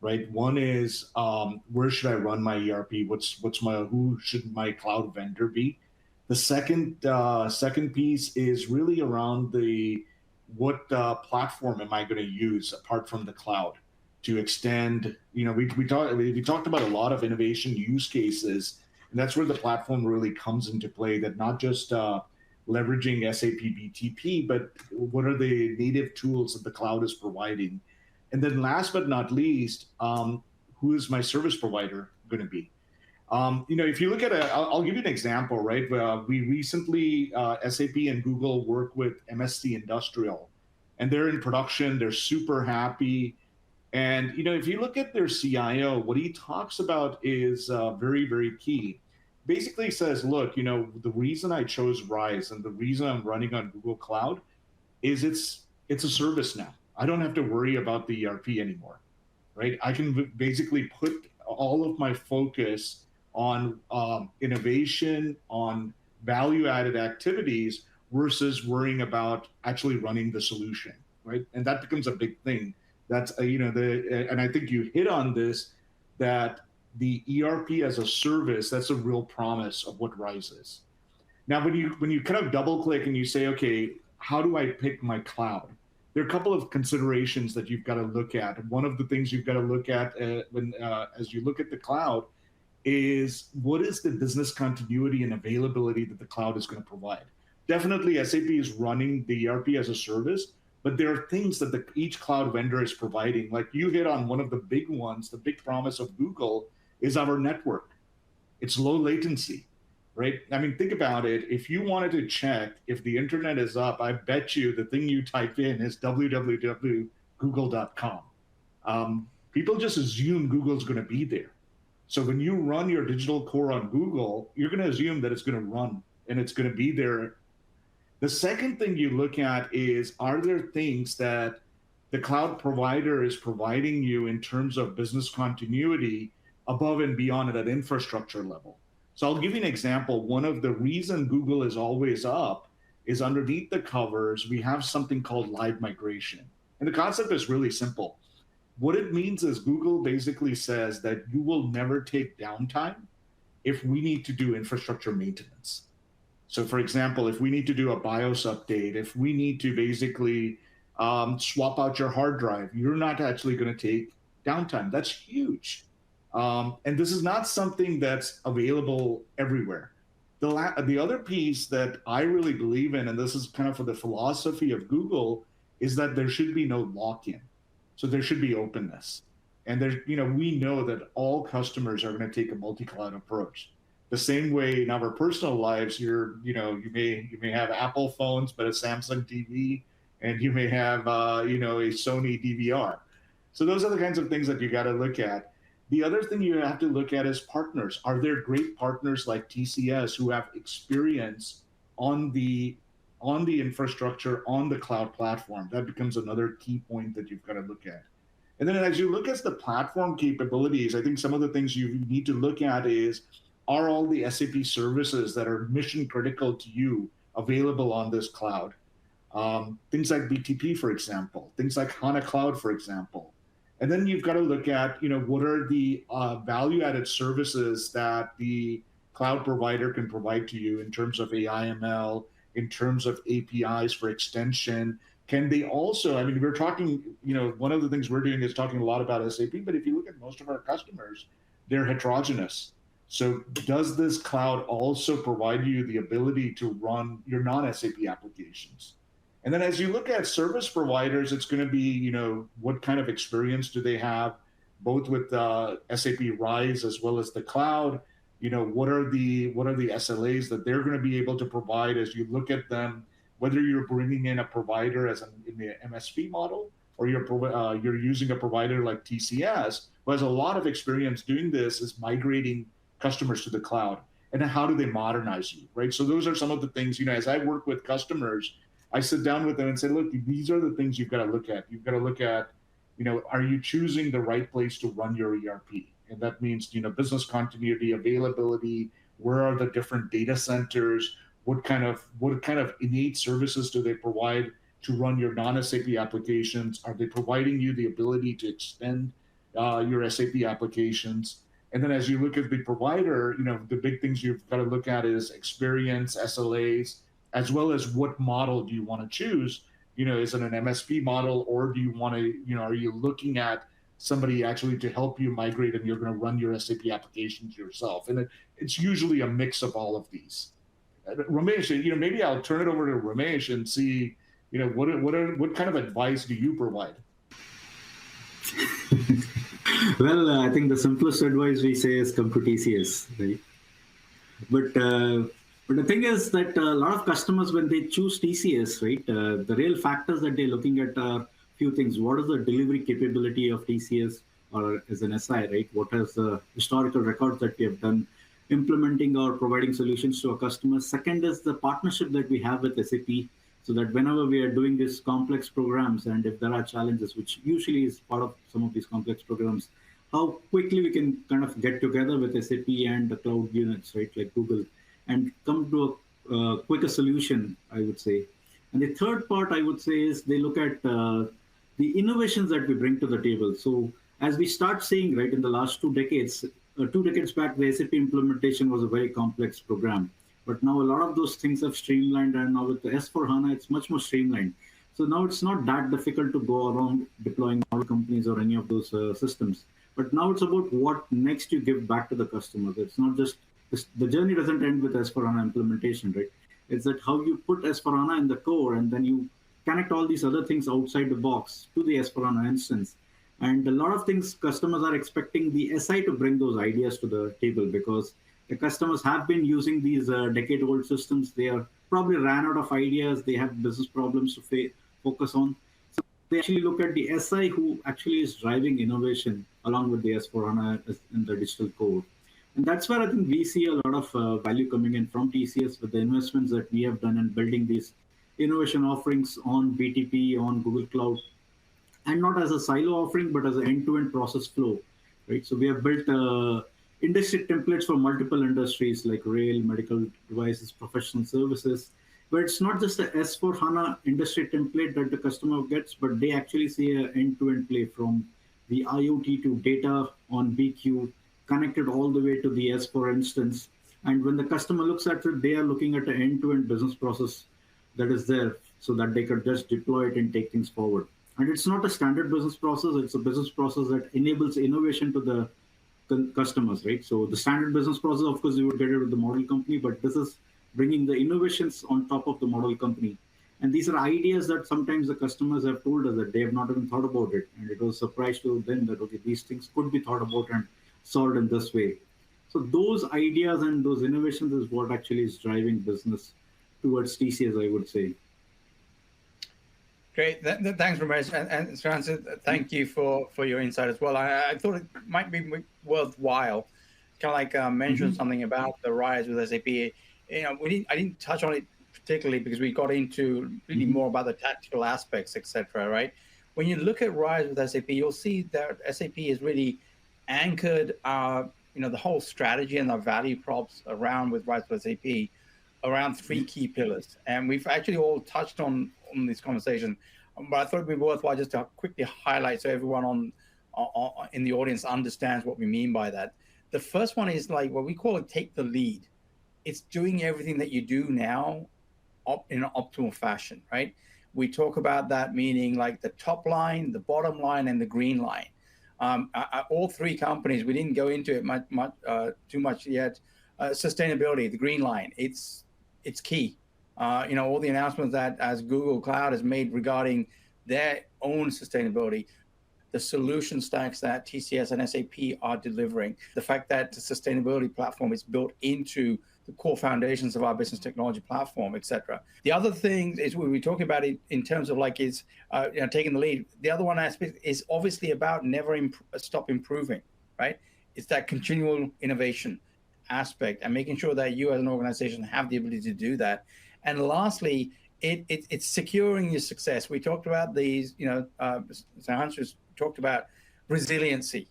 S3: right? One is where should I run my ERP? Who should my cloud vendor be? The second piece is really around what platform am I going to use apart from the cloud to extend? We talked about a lot of innovation use cases, and that's where the platform really comes into play. That not just leveraging SAP BTP, but what are the native tools that the cloud is providing? And then last but not least, who is my service provider going to be? If you look at I'll give you an example, right? We recently, SAP and Google work with MSC Industrial, and they're in production. They're super happy. And, if you look at their CIO, what he talks about is very, very key. Basically says, look, the reason I chose Rise and the reason I'm running on Google Cloud is it's a service now. I don't have to worry about the ERP anymore, right? I can basically put all of my focus on innovation, on value-added activities versus worrying about actually running the solution, right? And that becomes a big thing. That's and I think you hit on this, that the ERP as a service, that's a real promise of what Rise is. Now, when you kind of double click and you say, okay, how do I pick my cloud? There are a couple of considerations that you've got to look at. One of the things you've got to look at as you look at the cloud is what is the business continuity and availability that the cloud is going to provide. Definitely SAP is running the ERP as a service, but there are things that each cloud vendor is providing. Like you hit on one of the big ones, the big promise of Google is our network. It's low latency, right? I mean, think about it. If you wanted to check if the internet is up, I bet you the thing you type in is www.google.com. People just assume Google's going to be there. So when you run your digital core on Google, you're going to assume that it's going to run and it's going to be there. The second thing you look at is, are there things that the cloud provider is providing you in terms of business continuity above and beyond at an infrastructure level? So I'll give you an example. One of the reasons Google is always up is underneath the covers, we have something called live migration. And the concept is really simple. What it means is Google basically says that you will never take downtime if we need to do infrastructure maintenance. So for example, if we need to do a BIOS update, if we need to basically swap out your hard drive, you're not actually going to take downtime. That's huge. And this is not something that's available everywhere. The other piece that I really believe in, and this is kind of for the philosophy of Google, is that there should be no lock-in. So there should be openness. And we know that all customers are going to take a multi-cloud approach. The same way in our personal lives, you may have Apple phones, but a Samsung TV, and you may have a Sony DVR. So those are the kinds of things that you got to look at. The other thing you have to look at is partners. Are there great partners like TCS who have experience on the infrastructure, on the cloud platform? That becomes another key point that you've got to look at. And then as you look at the platform capabilities, I think some of the things you need to look at is, are all the SAP services that are mission critical to you available on this cloud? Things like BTP, for example, things like HANA Cloud, for example. And then you've got to look at, what are the value-added services that the cloud provider can provide to you in terms of AI/ML, in terms of APIs for extension. Can they also, I mean, we're talking, one of the things we're doing is talking a lot about SAP, but if you look at most of our customers, they're heterogeneous. So does this cloud also provide you the ability to run your non-SAP applications? And then as you look at service providers, it's going to be, what kind of experience do they have, both with SAP RISE as well as the cloud? What are the SLAs that they're going to be able to provide as you look at them, whether you're bringing in a provider in the MSP model, or you're using a provider like TCS, who has a lot of experience doing this, is migrating customers to the cloud. And how do they modernize you, right? So those are some of the things, as I work with customers, I sit down with them and say, look, these are the things you've got to look at. You've got to look at, are you choosing the right place to run your ERP? And that means, business continuity, availability, where are the different data centers? What kind of innate services do they provide to run your non-SAP applications? Are they providing you the ability to extend your SAP applications? And then as you look at the provider, the big things you've got to look at is experience, SLAs, as well as what model do you want to choose? Is it an MSP model, or do you want to, are you looking at somebody actually to help you migrate and you're going to run your SAP applications yourself? And it's usually a mix of all of these. Ramesh, maybe I'll turn it over to Ramesh and see, what kind of advice do you provide?
S2: Well, I think the simplest advice we say is come to TCS, right? But the thing is that a lot of customers, when they choose TCS, right, the real factors that they're looking at are few things. What is the delivery capability of TCS or as an SI, right? What is the historical records that we have done implementing or providing solutions to our customers? Second is the partnership that we have with SAP, so that whenever we are doing these complex programs, and if there are challenges, which usually is part of some of these complex programs, how quickly we can kind of get together with SAP and the cloud units, right, like Google, and come to a quicker solution, I would say. And the third part, I would say, is they look at the innovations that we bring to the table. So as we start seeing, right, in the last 2 decades, 2 decades back, the SAP implementation was a very complex program. But now a lot of those things have streamlined, and now with the S4HANA, it's much more streamlined. So now it's not that difficult to go around deploying model companies or any of those systems. But now it's about what next you give back to the customers. It's not just, the journey doesn't end with S4HANA implementation, right? It's that how you put S4HANA in the core, and then you connect all these other things outside the box to the S4HANA instance. And a lot of things customers are expecting the SI to bring those ideas to the table, because the customers have been using these decade-old systems. They are probably ran out of ideas. They have business problems to focus on. So they actually look at the SI who actually is driving innovation along with the S4HANA in the digital core. And that's where I think we see a lot of value coming in from TCS with the investments that we have done in building these innovation offerings on BTP, on Google Cloud, and not as a silo offering, but as an end-to-end process flow, right? So we have built industry templates for multiple industries like rail, medical devices, professional services, where it's not just a S4HANA industry template that the customer gets, but they actually see an end-to-end play from the IoT to data on BQ, connected all the way to the S4 instance. And when the customer looks at it, they are looking at an end-to-end business process that is there so that they could just deploy it and take things forward. And it's not a standard business process. It's a business process that enables innovation to the customers, right? So the standard business process, of course, you would get it with the model company, but this is bringing the innovations on top of the model company. And these are ideas that sometimes the customers have told us that they have not even thought about it. And it was a surprise to them that, okay, these things could be thought about and solved in this way. So those ideas and those innovations is what actually is driving business towards TCS, I would say.
S1: Great. Thanks, Ramesh. And Snehanshu, thank you for your insight as well. I thought it might be worthwhile, kind of like mention something about the rise with SAP. I didn't touch on it particularly because we got into really more about the tactical aspects, etc. Right? When you look at rise with SAP, you'll see that SAP is really anchored the whole strategy and our value props around with rise with SAP around three key pillars. And we've actually all touched on this conversation, but I thought it'd be worthwhile just to quickly highlight so everyone in the audience understands what we mean by that. The first one is like what we call it, take the lead. It's doing everything that you do now in an optimal fashion, right? We talk about that meaning like the top line, the bottom line, and the green line. All three companies, we didn't go into it too much yet. Sustainability, the green line, it's key. All the announcements that as Google Cloud has made regarding their own sustainability, the solution stacks that TCS and SAP are delivering, the fact that the sustainability platform is built into the core foundations of our business technology platform, etc. The other thing is we're talking about it in terms of like is taking the lead. The other one aspect is obviously about never stop improving, right? It's that continual innovation aspect and making sure that you as an organization have the ability to do that. And lastly, it's securing your success. We talked about these, Snehanshu talked about resiliency.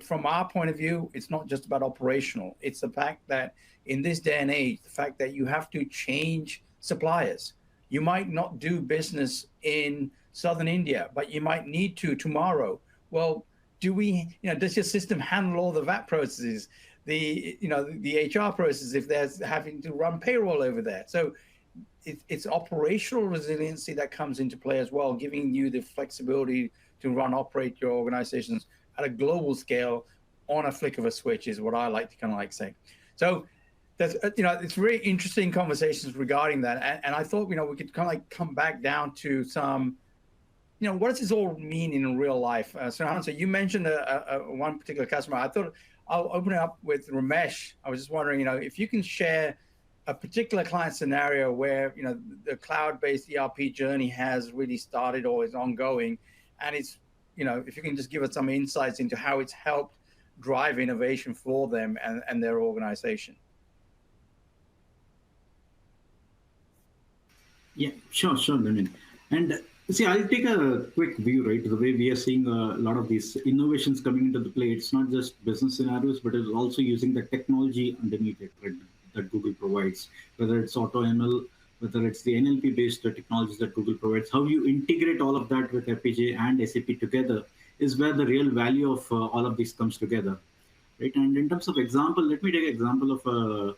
S1: From our point of view, it's not just about operational. It's the fact that in this day and age, the fact that you have to change suppliers. You might not do business in Southern India, but you might need to tomorrow. Well, does your system handle all the VAT processes, the HR processes if there's having to run payroll over there? So it's operational resiliency that comes into play as well, giving you the flexibility to operate your organizations at a global scale on a flick of a switch is what I like to kind of like say. So that's, it's really interesting conversations regarding that. And I thought, we could kind of like come back down to some, what does this all mean in real life? Snehanshu, you mentioned one particular customer. I thought I'll open it up with Ramesh. I was just wondering, if you can share a particular client scenario where, the cloud-based ERP journey has really started or is ongoing. And it's, if you can just give us some insights into how it's helped drive innovation for them and their organization.
S2: Yeah, sure, Damien. And see, I'll take a quick view, right? The way we are seeing a lot of these innovations coming into the play, it's not just business scenarios, but it's also using the technology underneath it, right, that Google provides, whether it's AutoML, whether it's the NLP-based technologies that Google provides. How you integrate all of that with FPGA and SAP together is where the real value of all of this comes together, right? And in terms of example, let me take an example of a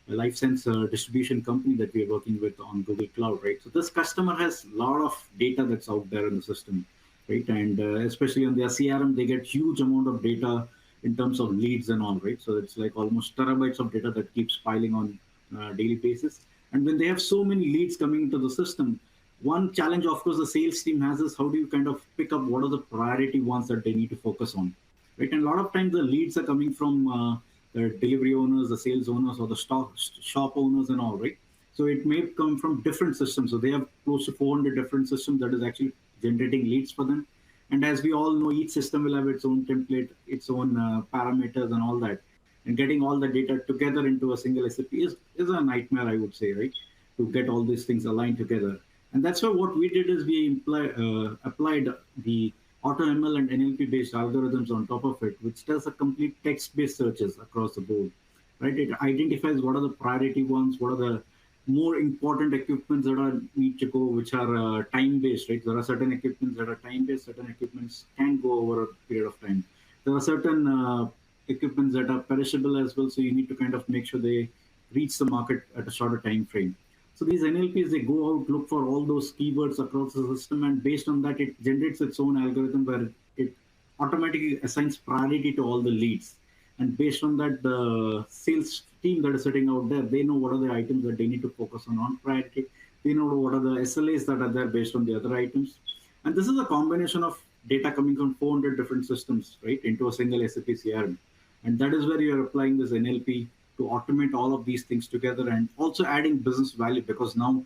S2: life science distribution company that we are working with on Google Cloud, right? So this customer has a lot of data that's out there in the system, right? And especially on their CRM, they get huge amount of data in terms of leads and all, right? So it's like almost terabytes of data that keeps piling on a daily basis. And when they have so many leads coming into the system, one challenge, of course, the sales team has is how do you kind of pick up what are the priority ones that they need to focus on, right? And a lot of times the leads are coming from the delivery owners, the sales owners, or the shop owners and all, right? So it may come from different systems. So they have close to 400 different systems that is actually generating leads for them. And as we all know, each system will have its own template, its own parameters and all that. And getting all the data together into a single SAP is a nightmare, I would say, right? To get all these things aligned together. And that's why what we did is we applied the AutoML and NLP-based algorithms on top of it, which does a complete text-based searches across the board, right? It identifies what are the priority ones, what are the more important equipments that are need to go, which are time-based, right? There are certain equipments that are time-based, certain equipments can go over a period of time. There are certain equipments that are perishable as well, so you need to kind of make sure they reach the market at a shorter time frame. So these NLPs, they go out, look for all those keywords across the system, and based on that, it generates its own algorithm where it automatically assigns priority to all the leads. And based on that, the sales team that is sitting out there, they know what are the items that they need to focus on priority. They know what are the SLAs that are there based on the other items. And this is a combination of data coming from 400 different systems, right, into a single SAP CRM. And that is where you're applying this NLP to automate all of these things together and also adding business value, because now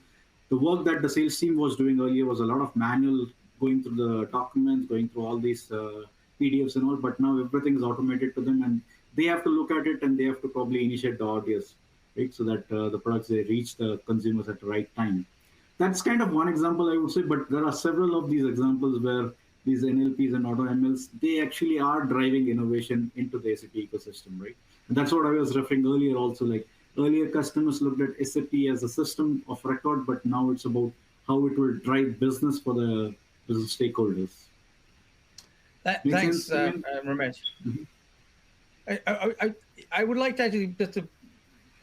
S2: The work that the sales team was doing earlier was a lot of manual, going through the documents, going through all these PDFs and all, but now everything is automated to them, and they have to look at it, and they have to probably initiate the orders, right? So that the products, they reach the consumers at the right time. That's kind of one example, I would say, but there are several of these examples where these NLPs and auto MLs, they actually are driving innovation into the SAP ecosystem, right? And that's what I was referring earlier also, like earlier customers looked at SAP as a system of record, but now it's about how it will drive business for the business stakeholders.
S1: Thanks, Ramesh.
S2: Mm-hmm.
S1: I would like to actually just to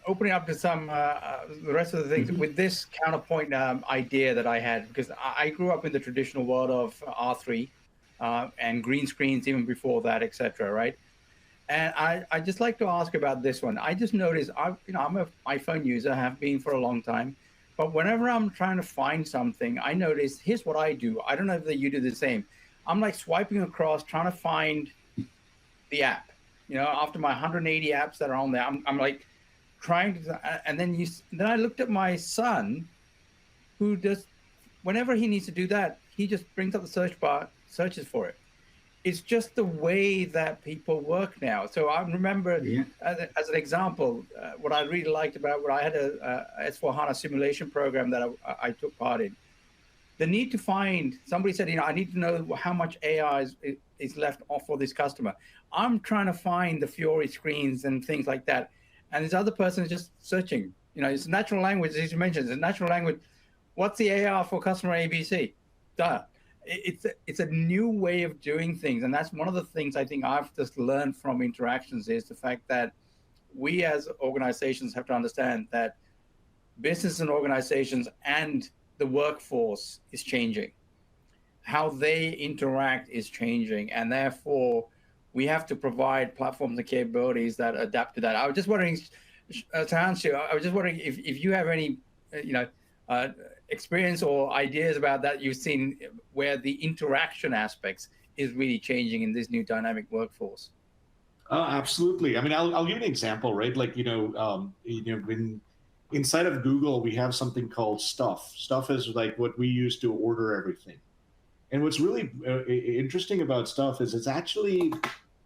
S1: open it up to some the rest of the things with this counterpoint idea that I had, because I grew up in the traditional world of R3 and green screens even before that, etc. Right? And I just like to ask about this one. I just noticed I'm an iPhone user, have been for a long time, but whenever I'm trying to find something, I notice here's what I do. I don't know if you do the same. I'm like swiping across, trying to find the app. After my 180 apps that are on there, I'm like trying to, and then I looked at my son, who does, whenever he needs to do that, he just brings up the search bar, searches for it. It's just the way that people work now. So I remember, as an example, what I really liked about what I had a S4HANA simulation program that I took part in. The need to find, somebody said, I need to know how much AI is left off for this customer. I'm trying to find the Fiori screens and things like that. And this other person is just searching. It's natural language, as you mentioned, it's a natural language. What's the AR for customer ABC? Duh. It's a new way of doing things. And that's one of the things I think I've just learned from interactions is the fact that we as organizations have to understand that business and organizations and the workforce is changing. How they interact is changing. And therefore, we have to provide platforms and capabilities that adapt to that. I was just wondering, Snehanshu, I was just wondering if you have any, experience or ideas about that you've seen where the interaction aspects is really changing in this new dynamic workforce.
S3: Absolutely. I mean, I'll give you an example, right? Like, when inside of Google, we have something called Stuff. Stuff is like what we use to order everything. And what's really interesting about Stuff is it's actually,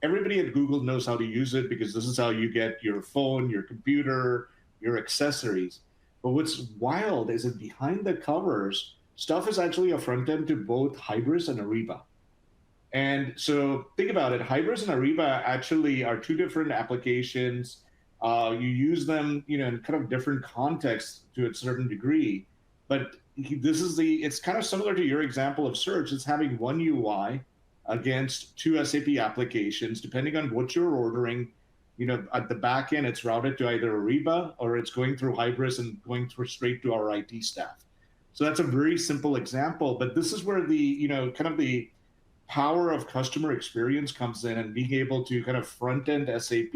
S3: everybody at Google knows how to use it because this is how you get your phone, your computer, your accessories. But what's wild is that behind the covers, Stuff is actually a front end to both Hybris and Ariba. And so think about it, Hybris and Ariba actually are two different applications. You use them, in kind of different contexts to a certain degree. But it's kind of similar to your example of search. It's having one UI against two SAP applications, depending on what you're ordering. At the back end, it's routed to either Ariba or it's going through Hybris and going straight to our IT staff. So that's a very simple example, but this is where the, kind of the power of customer experience comes in and being able to kind of front end SAP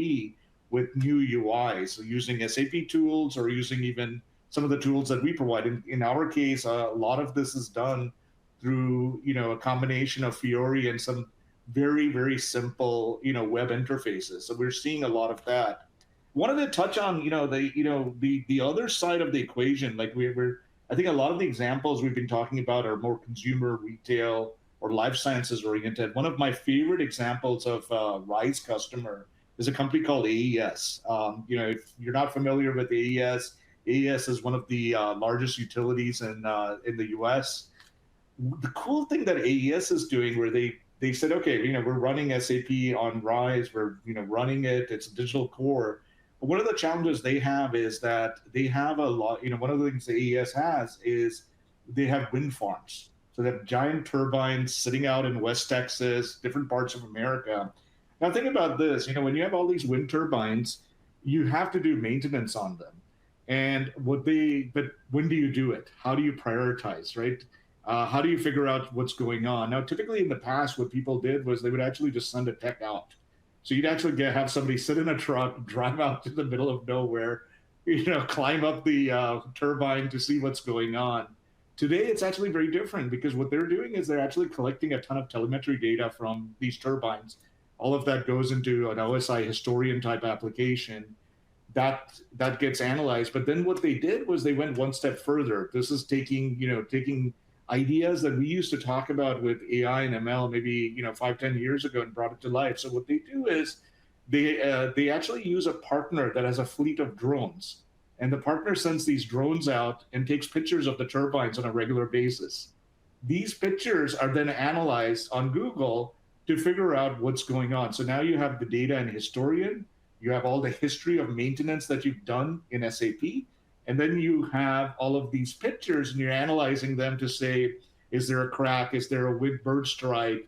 S3: with new UIs, so using SAP tools or using even some of the tools that we provide. In our case, a lot of this is done through, a combination of Fiori and some very, very simple, web interfaces. So we're seeing a lot of that. Wanted to touch on, the other side of the equation. Like I think a lot of the examples we've been talking about are more consumer, retail, or life sciences oriented. One of my favorite examples of RISE customer is a company called AES. If you're not familiar with AES, AES is one of the largest utilities in the US. The cool thing that AES is doing, where they said, okay, we're running SAP on RISE, we're running it, it's a digital core. But one of the challenges they have is that they have a lot, one of the things the AES has is they have wind farms. So they have giant turbines sitting out in West Texas, different parts of America. Now think about this, when you have all these wind turbines, you have to do maintenance on them. And but when do you do it? How do you prioritize, right? How do you figure out what's going on? Now, typically in the past, what people did was they would actually just send a tech out. So you'd actually have somebody sit in a truck, drive out to the middle of nowhere, climb up the turbine to see what's going on. Today, it's actually very different because what they're doing is they're actually collecting a ton of telemetry data from these turbines. All of that goes into an OSI historian type application. that gets analyzed. But then what they did was they went one step further. This is taking ideas that we used to talk about with AI and ML maybe 5-10 years ago and brought it to life. So what they do is they actually use a partner that has a fleet of drones, and the partner sends these drones out and takes pictures of the turbines on a regular basis. These pictures are then analyzed on Google to figure out what's going on. So now you have the data in Historian, you have all the history of maintenance that you've done in SAP, and then you have all of these pictures and you're analyzing them to say, is there a crack? Is there a wind bird strike?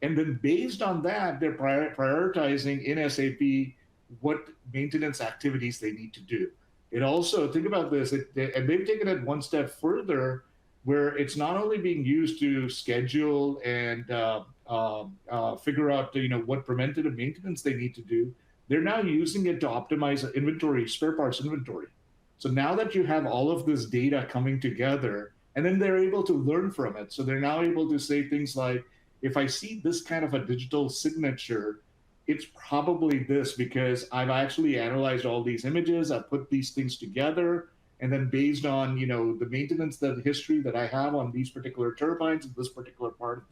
S3: And then based on that, they're prioritizing in SAP what maintenance activities they need to do. It also, think about this, and they've taken it one step further, where it's not only being used to schedule and figure out what preventative maintenance they need to do, they're now using it to optimize inventory, spare parts inventory. So now that you have all of this data coming together, and then they're able to learn from it. So they're now able to say things like, if I see this kind of a digital signature, it's probably this, because I've actually analyzed all these images, I've put these things together, and then based on the maintenance, the history that I have on these particular turbines in this particular part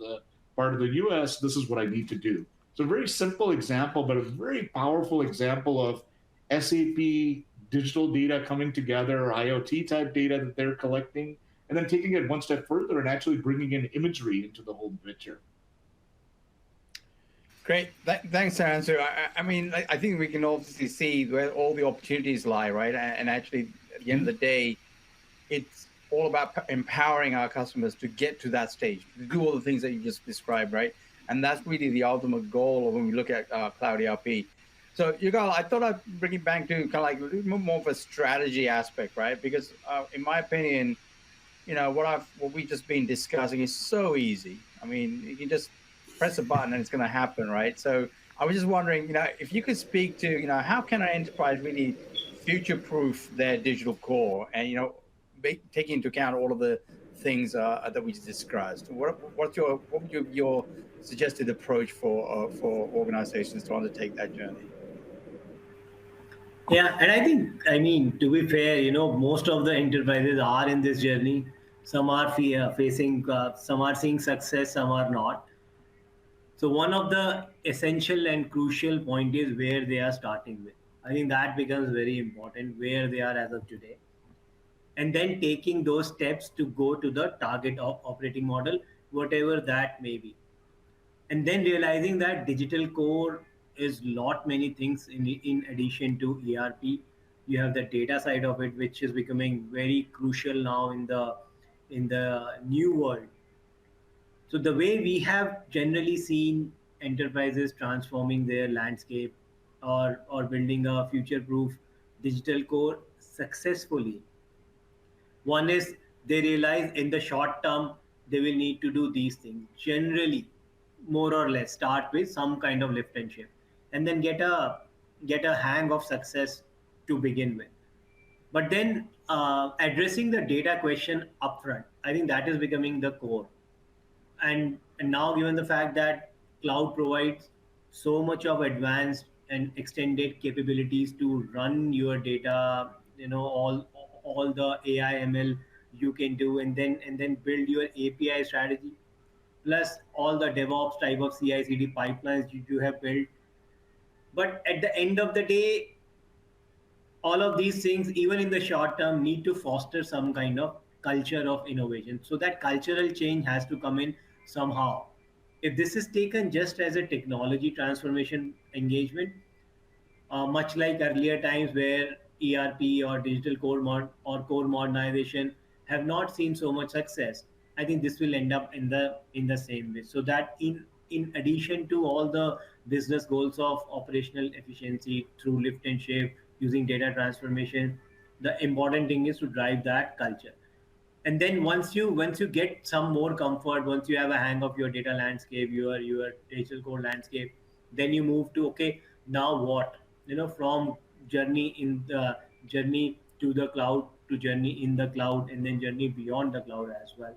S3: of the US, this is what I need to do. So a very simple example, but a very powerful example of SAP digital data coming together, IoT type data that they're collecting, and then taking it one step further and actually bringing in imagery into the whole picture.
S1: Great. Thanks, Snehanshu. I mean, I think we can obviously see where all the opportunities lie, right? And actually, at the end of the day, it's all about empowering our customers to get to that stage, to do all the things that you just described, right? And that's really the ultimate goal when we look at Cloud ERP. So, Yugal, I thought I'd bring it back to kind of like a little more of a strategy aspect, right? Because in my opinion, what we've just been discussing is so easy. I mean, you can just press a button and it's going to happen, right? So I was just wondering, if you could speak to, how can an enterprise really future-proof their digital core and, taking into account all of the things that we just discussed. What would your suggested approach for organizations to undertake that journey?
S5: Yeah, and I mean, to be fair, most of the enterprises are in this journey. Some are facing, some are seeing success, some are not. So one of the essential and crucial point is where they are starting with. I think that becomes very important, where they are as of today. And then taking those steps to go to the target operating model, whatever that may be. And then realizing that digital core is lot many things in addition to ERP. You have the data side of it, which is becoming very crucial now in the new world. So the way we have generally seen enterprises transforming their landscape or building a future-proof digital core successfully, one is they realize in the short term they will need to do these things. Generally, more or less, start with some kind of lift and shift, and then get a hang of success to begin with. But then addressing the data question upfront, I think that is becoming the core. And now, given the fact that cloud provides so much of advanced and extended capabilities to run your data, all the AI ML you can do, and then build your API strategy, plus all the DevOps type of CI/CD pipelines you have built. But at the end of the day, all of these things, even in the short term, need to foster some kind of culture of innovation. So that cultural change has to come in somehow. If this is taken just as a technology transformation engagement, much like earlier times where ERP or digital core modernization have not seen so much success, I think this will end up in the same way. So that in addition to all the business goals of operational efficiency through lift and shift using data transformation, the important thing is to drive that culture. And then once you get some more comfort, once you have a hang of your data landscape, your digital core landscape, then you move to, okay, now what, from journey to the cloud, to journey in the cloud, and then journey beyond the cloud as well.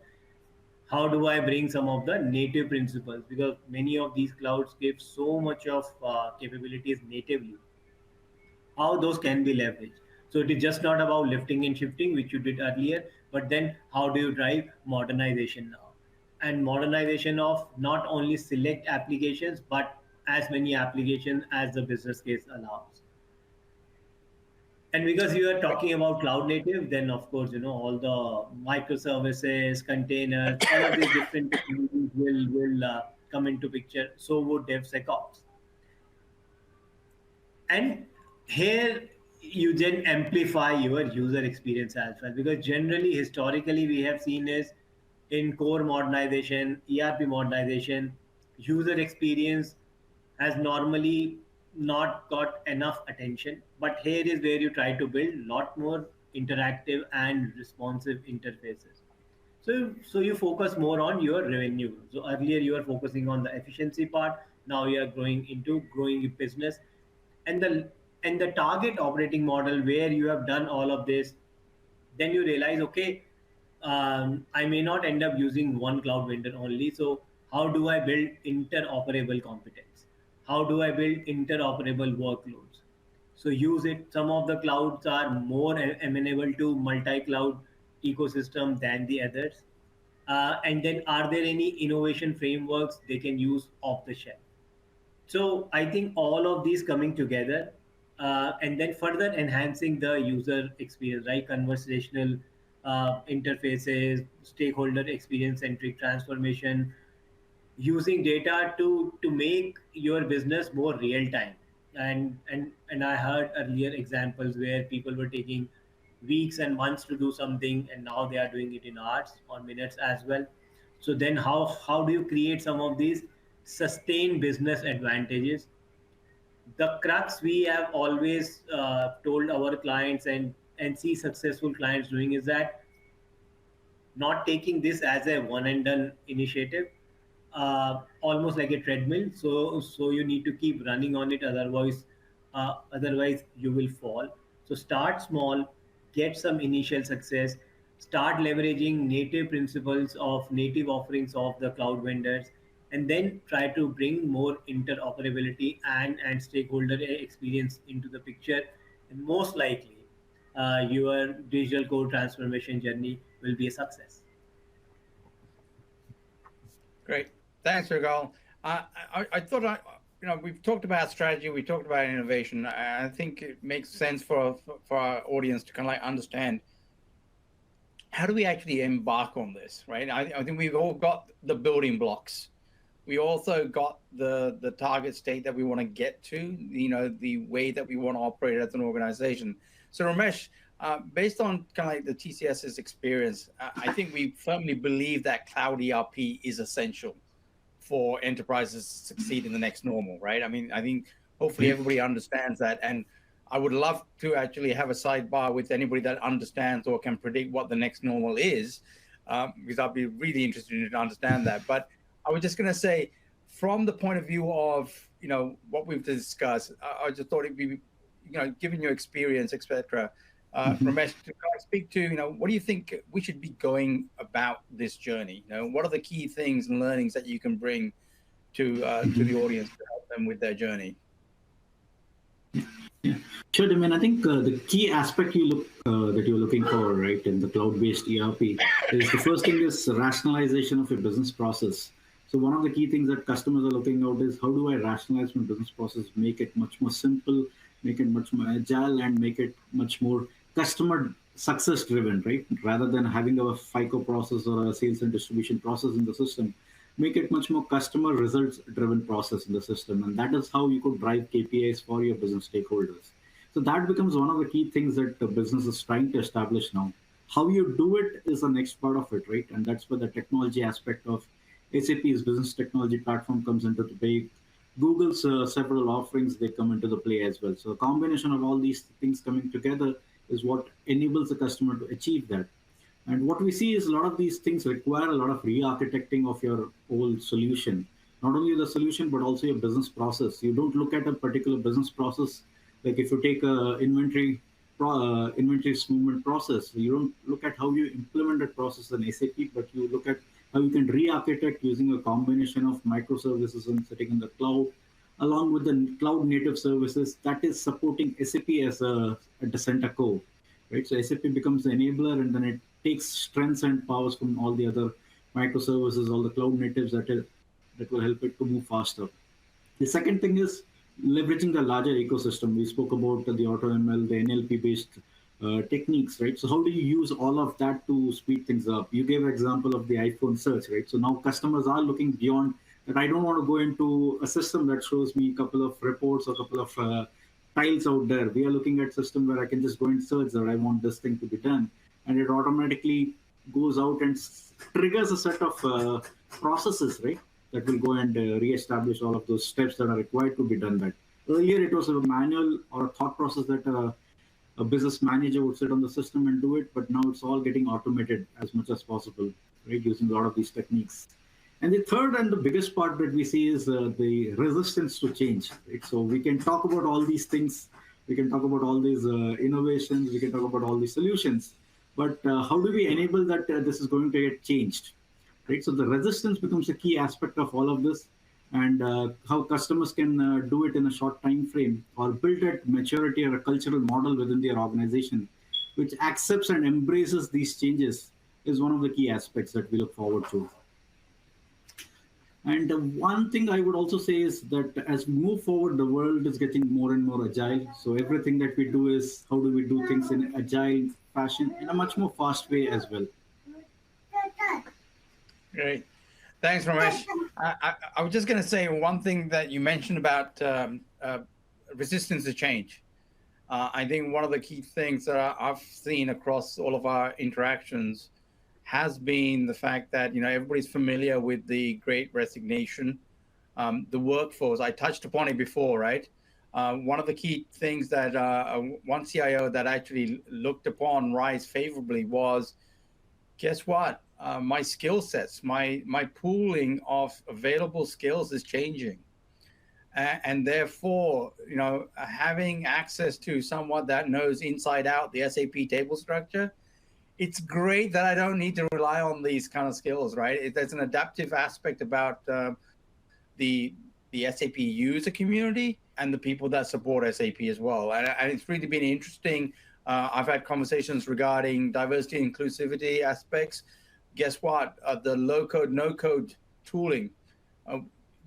S5: How do I bring some of the native principles, because many of these clouds give so much of capabilities natively. how those can be leveraged. So it is just not about lifting and shifting, which you did earlier, but then how do you drive modernization now? And modernization of not only select applications, but as many applications as the business case allows. And because you are talking about cloud native, then of course, all the microservices, containers, all of these different technologies will come into picture. So would DevSecOps. And here you then amplify your user experience as well, because generally, historically, we have seen is in core modernization, ERP modernization, user experience has normally not got enough attention. But here is where you try to build a lot more interactive and responsive interfaces. So you focus more on your revenue. So earlier you are focusing on the efficiency part. Now you are growing into growing your business, and the target operating model where you have done all of this. Then you realize, okay, I may not end up using one cloud vendor only. So how do I build interoperable competence? How do I build interoperable workloads? So use it. Some of the clouds are more amenable to multi-cloud ecosystem than the others. And then are there any innovation frameworks they can use off the shelf? So I think all of these coming together, and then further enhancing the user experience, right? Conversational interfaces, stakeholder experience centric transformation, using data to make your business more real time. And I heard earlier examples where people were taking weeks and months to do something, and now they are doing it in hours or minutes as well. So then how do you create some of these sustained business advantages? The crux we have always told our clients and see successful clients doing is that not taking this as a one and done initiative, almost like a treadmill. So you need to keep running on it, otherwise you will fall. So start small, get some initial success, start leveraging native principles of native offerings of the cloud vendors, and then try to bring more interoperability and stakeholder experience into the picture. And most likely, your digital core transformation journey will be a success.
S1: Great. Thanks, Yugal. I thought we've talked about strategy, we talked about innovation. I think it makes sense for our audience to kind of like understand how do we actually embark on this, right? I think we've all got the building blocks. We also got the target state that we want to get to, the way that we want to operate as an organization. So Ramesh, based on kind of like the TCS's experience, I think we firmly believe that cloud ERP is essential for enterprises to succeed in the next normal, right? I mean, I think hopefully everybody understands that. And I would love to actually have a sidebar with anybody that understands or can predict what the next normal is, because I'd be really interested to understand that. But I was just going to say, from the point of view of, what we've discussed, I just thought it'd be, given your experience, etc. Ramesh, to kind of speak to, what do you think we should be going about this journey? What are the key things and learnings that you can bring to the audience to help them with their journey?
S2: Yeah, sure. I mean, I think the key aspect that you're looking for, right, in the cloud-based ERP is the first thing is rationalization of a business process. So one of the key things that customers are looking out is how do I rationalize my business process, make it much more simple, make it much more agile, and make it much more customer success driven, right? Rather than having a FICO process or a sales and distribution process in the system, make it much more customer results driven process in the system. And that is how you could drive KPIs for your business stakeholders. So that becomes one of the key things that the business is trying to establish now. How you do it is the next part of it, right? And that's where the technology aspect of SAP's business technology platform comes into the play. Google's several offerings, they come into the play as well. So a combination of all these things coming together is what enables the customer to achieve that. And what we see is a lot of these things require a lot of re-architecting of your whole solution. Not only the solution, but also your business process. You don't look at a particular business process. Like if you take a inventory movement process, you don't look at how you implement that process in SAP, but you look at how you can re-architect using a combination of microservices and sitting in the cloud, along with the cloud native services that is supporting SAP as at the center core, right? So SAP becomes the enabler, and then it takes strengths and powers from all the other microservices, all the cloud natives that will help it to move faster. The second thing is leveraging the larger ecosystem. We spoke about the AutoML, the NLP based techniques, right? So how do you use all of that to speed things up? You gave an example of the iPhone search, right? So now customers are looking beyond that. I don't want to go into a system that shows me a couple of reports or a couple of tiles out there. We are looking at system where I can just go and search that I want this thing to be done, and it automatically goes out and triggers a set of processes, right? That will go and re-establish all of those steps that are required to be done. That earlier it was a manual or a thought process that a business manager would sit on the system and do it, but now it's all getting automated as much as possible, right? Using a lot of these techniques. And the third and the biggest part that we see is the resistance to change, right? So we can talk about all these things, we can talk about all these innovations, we can talk about all these solutions, but how do we enable that this is going to get changed, right? So the resistance becomes a key aspect of all of this, and how customers can do it in a short time frame or build that maturity or a cultural model within their organization, which accepts and embraces these changes, is one of the key aspects that we look forward to. And one thing I would also say is that as we move forward, the world is getting more and more agile. So everything that we do is how do we do things in agile fashion in a much more fast way as well.
S1: Great. Thanks, Ramesh. I was just going to say one thing that you mentioned about resistance to change. I think one of the key things that I've seen across all of our interactions has been the fact that, everybody's familiar with the Great Resignation. The workforce, I touched upon it before, right? One of the key things that one CIO that actually looked upon Rise favorably was, guess what? My skill sets, my pooling of available skills is changing. And therefore, having access to someone that knows inside out the SAP table structure, it's great that I don't need to rely on these kind of skills, right? There's an adaptive aspect about the SAP user community and the people that support SAP as well. And it's really been interesting. I've had conversations regarding diversity and inclusivity aspects. Guess what? The low-code, no-code tooling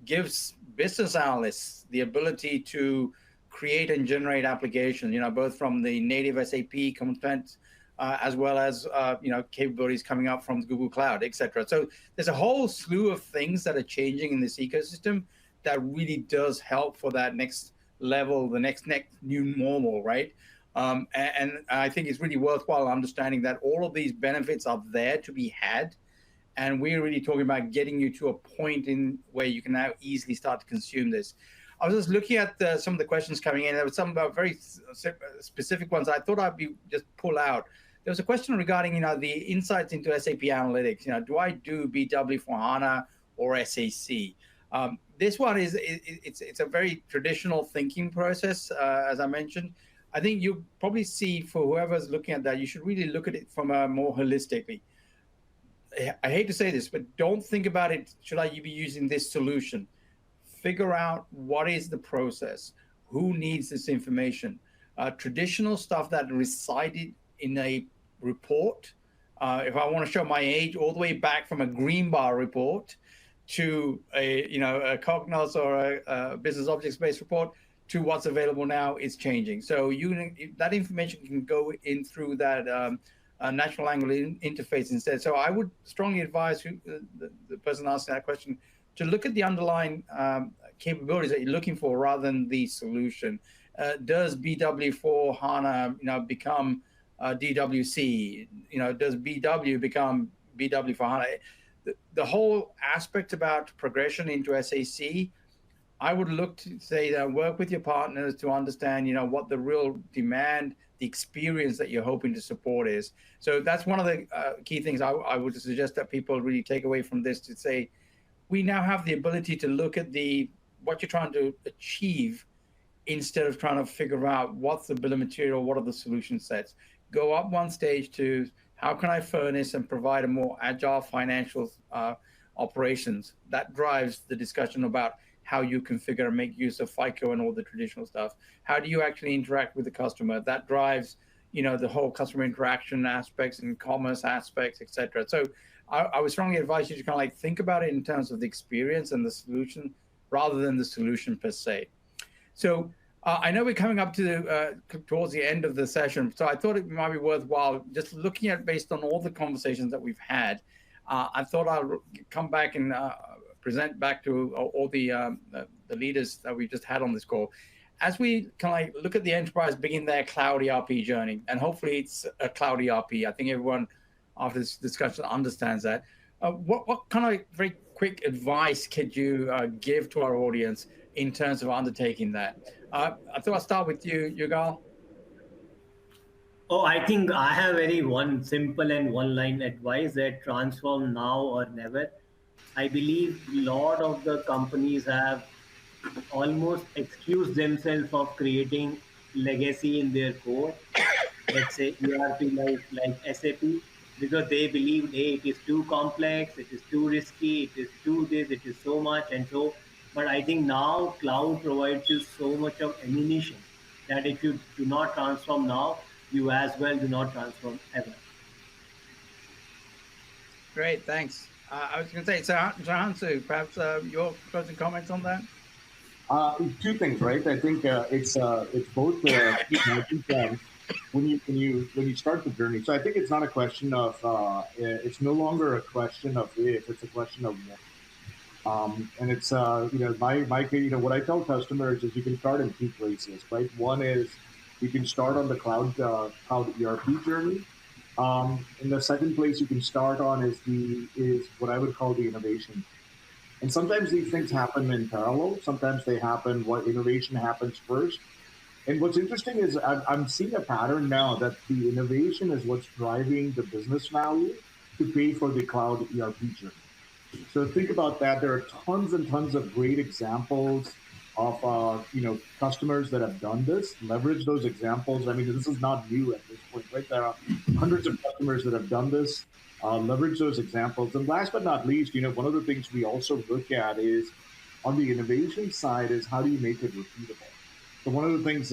S1: gives business analysts the ability to create and generate applications, both from the native SAP content as well as, capabilities coming up from Google Cloud, et cetera. So there's a whole slew of things that are changing in this ecosystem that really does help for that next level, the next new normal, right? And I think it's really worthwhile understanding that all of these benefits are there to be had. And we're really talking about getting you to a point in where you can now easily start to consume this. I was just looking at some of the questions coming in. There were some very specific ones I thought I'd just pull out. There was a question regarding, the insights into SAP Analytics. Do I do BW for HANA or SAC? This one it's a very traditional thinking process, as I mentioned. I think you probably see, for whoever's looking at that, you should really look at it from a more holistically. I hate to say this, but don't think about it, should I be using this solution? Figure out what is the process, who needs this information. Traditional stuff that resided in a report, if I want to show my age, all the way back from a green bar report to a Cognos or a business objects-based report, to what's available now is changing. So that information can go in through that natural language interface instead. So I would strongly advise the person asking that question to look at the underlying capabilities that you're looking for rather than the solution. Does BW for HANA become DWC? Does BW become BW for HANA? The whole aspect about progression into SAC, I would look to say that work with your partners to understand, what the real demand, the experience that you're hoping to support is. So that's one of the key things I would suggest that people really take away from this, to say, we now have the ability to look at what you're trying to achieve instead of trying to figure out what's the bill of material, what are the solution sets. Go up one stage to how can I furnish and provide a more agile financial operations. That drives the discussion about how you configure and make use of FICO and all the traditional stuff. How do you actually interact with the customer? That drives, the whole customer interaction aspects and commerce aspects, etc. So I would strongly advise you to kind of like think about it in terms of the experience and the solution rather than the solution per se. So I know we're coming up to towards the end of the session, so I thought it might be worthwhile just looking at, based on all the conversations that we've had, I thought I'll come back and present back to all the leaders that we just had on this call. As we kind of like look at the enterprise begin their cloud ERP journey, and hopefully it's a cloud ERP. I think everyone after this discussion understands that. What kind of very quick advice could you give to our audience in terms of undertaking that? I thought I'll start with you, Yugal.
S5: Oh, I think I have very one simple and one line advice that transform now or never. I believe a lot of the companies have almost excused themselves of creating legacy in their core. Let's say ERP like SAP, because they believe, hey, it is too complex, it is too risky, it is too this, it is so much and so. But I think now cloud provides you so much of ammunition that if you do not transform now, you as well do not transform ever.
S1: Great, thanks. I was going to say, Snehanshu, perhaps your closing comments on that?
S3: Two things, right? I think it's both when you start the journey. So I think it's not a question of it's no longer a question of if, it's a question of when. And it's my what I tell customers is you can start in two places, right? One is you can start on the cloud ERP journey. And the second place you can start on is what I would call the innovation. And sometimes these things happen in parallel. Sometimes they happen, what innovation happens first. And what's interesting is I'm seeing a pattern now that the innovation is what's driving the business value to pay for the cloud ERP journey. So think about that. There are tons and tons of great examples of customers that have done this. Leverage those examples. I mean, this is not new at this point, right? There are hundreds of customers that have done this. Leverage those examples. And last but not least, one of the things we also look at is on the innovation side is how do you make it repeatable? So one of the things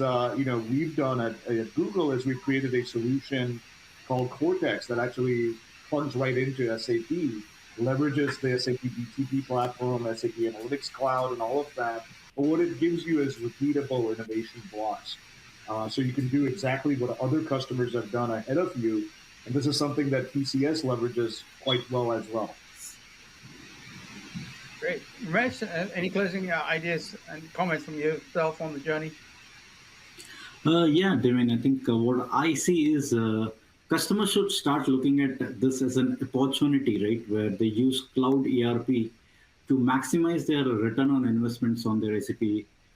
S3: we've done at Google is we've created a solution called Cortex that actually plugs right into SAP, leverages the SAP BTP platform, SAP Analytics Cloud, and all of that. But what it gives you is repeatable innovation blocks. So you can do exactly what other customers have done ahead of you. And this is something that TCS leverages quite well as well.
S1: Great. Ramesh, any closing ideas and comments from yourself on the journey?
S2: Yeah, Damien, I think what I see is customers should start looking at this as an opportunity, right, where they use cloud ERP to maximize their return on investments on their SAP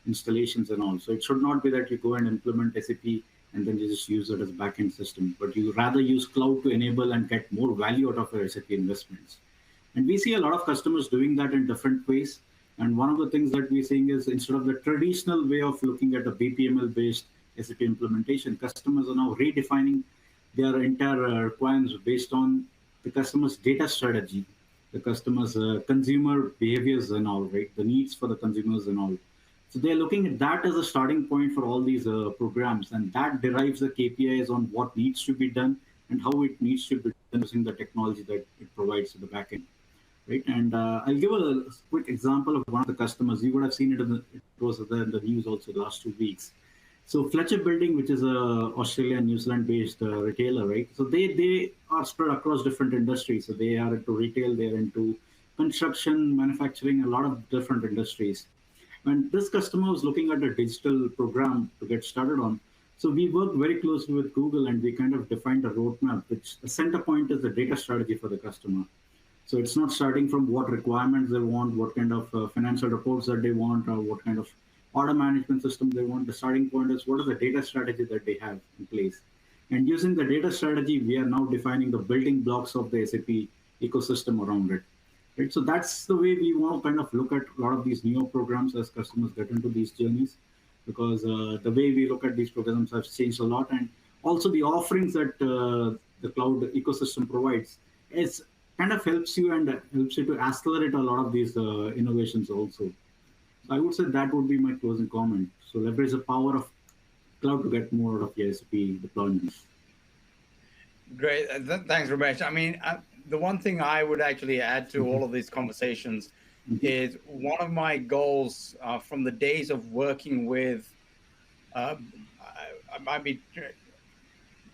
S2: installations and all. So it should not be that you go and implement SAP and then you just use it as a backend system, but you rather use cloud to enable and get more value out of your SAP investments. And we see a lot of customers doing that in different ways. And one of the things that we're seeing is instead of the traditional way of looking at a BPML-based SAP implementation, customers are now redefining their entire requirements based on the customer's data strategy, the customer's consumer behaviors and all, right? The needs for the consumers and all. So they're looking at that as a starting point for all these programs, and that derives the KPIs on what needs to be done and how it needs to be done using the technology that it provides to the backend, right? And I'll give a quick example of one of the customers. You would have seen it it was there in the news also the last 2 weeks. So Fletcher Building, which is a Australia, New Zealand-based retailer, right? So they are spread across different industries. So they are into retail, they're into construction, manufacturing, a lot of different industries. And this customer was looking at a digital program to get started on. So we worked very closely with Google and we kind of defined a roadmap, which the center point is the data strategy for the customer. So it's not starting from what requirements they want, what kind of financial reports that they want, or what kind of order management system they want. The starting point is what is the data strategy that they have in place. And using the data strategy, we are now defining the building blocks of the SAP ecosystem around it. Right? So that's the way we want to kind of look at a lot of these newer programs as customers get into these journeys, because the way we look at these programs have changed a lot. And also the offerings that the cloud ecosystem provides is kind of helps you to accelerate a lot of these innovations also. I would say that would be my closing comment. So leverage the power of cloud to get more out of your SAP deployments.
S1: Great. Thanks, Ramesh. I mean, the one thing I would actually add to all of these conversations is one of my goals from the days of working with, I might be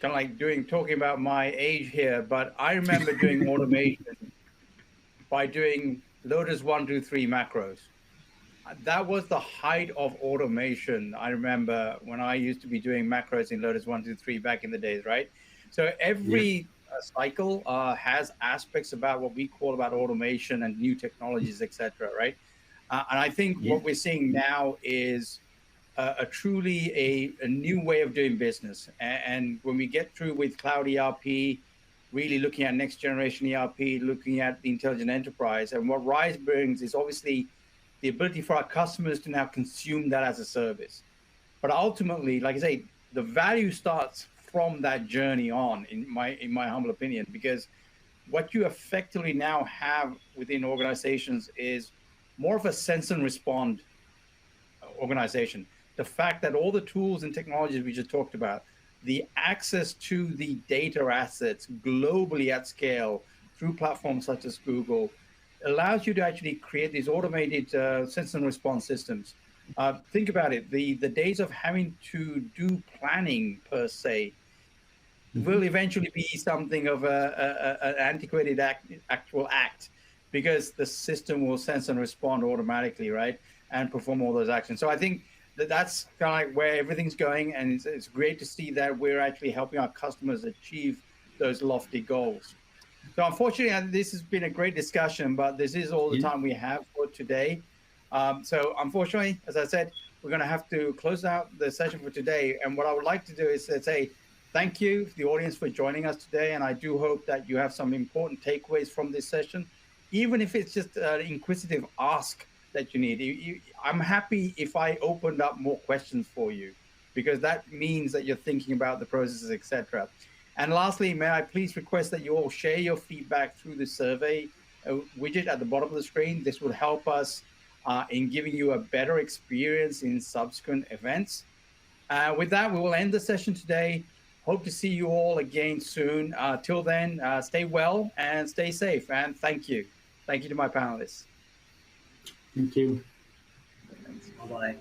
S1: kind of like talking about my age here, but I remember doing automation by doing Lotus 1, 2, 3 macros. That was the height of automation. I remember when I used to be doing macros in Lotus 1, 2, 3 back in the days, right? So every cycle has aspects about what we call about automation and new technologies, etc., right? And I think what we're seeing now is a truly a new way of doing business. And when we get through with cloud ERP, really looking at next generation ERP, looking at the intelligent enterprise, and what RISE brings is obviously the ability for our customers to now consume that as a service. But ultimately, like I say, the value starts from that journey on, in my humble opinion, because what you effectively now have within organizations is more of a sense and respond organization. The fact that all the tools and technologies we just talked about, the access to the data assets globally at scale through platforms such as Google, allows you to actually create these automated sense and response systems. Think about it, the days of having to do planning per se will eventually be something of an antiquated actual act, because the system will sense and respond automatically, right? And perform all those actions. So I think that's kind of like where everything's going, and it's great to see that we're actually helping our customers achieve those lofty goals. So unfortunately, this has been a great discussion, but this is all the time we have for today. So unfortunately, as I said, we're going to have to close out the session for today. And what I would like to do is say thank you to the audience for joining us today. And I do hope that you have some important takeaways from this session, even if it's just an inquisitive ask that you need. I'm happy if I opened up more questions for you, because that means that you're thinking about the processes, etc. And lastly, may I please request that you all share your feedback through the survey widget at the bottom of the screen. This will help us in giving you a better experience in subsequent events. With that, we will end the session today. Hope to see you all again soon. Till then, stay well and stay safe. And thank you. Thank you to my panelists.
S2: Thank you.
S5: Bye-bye.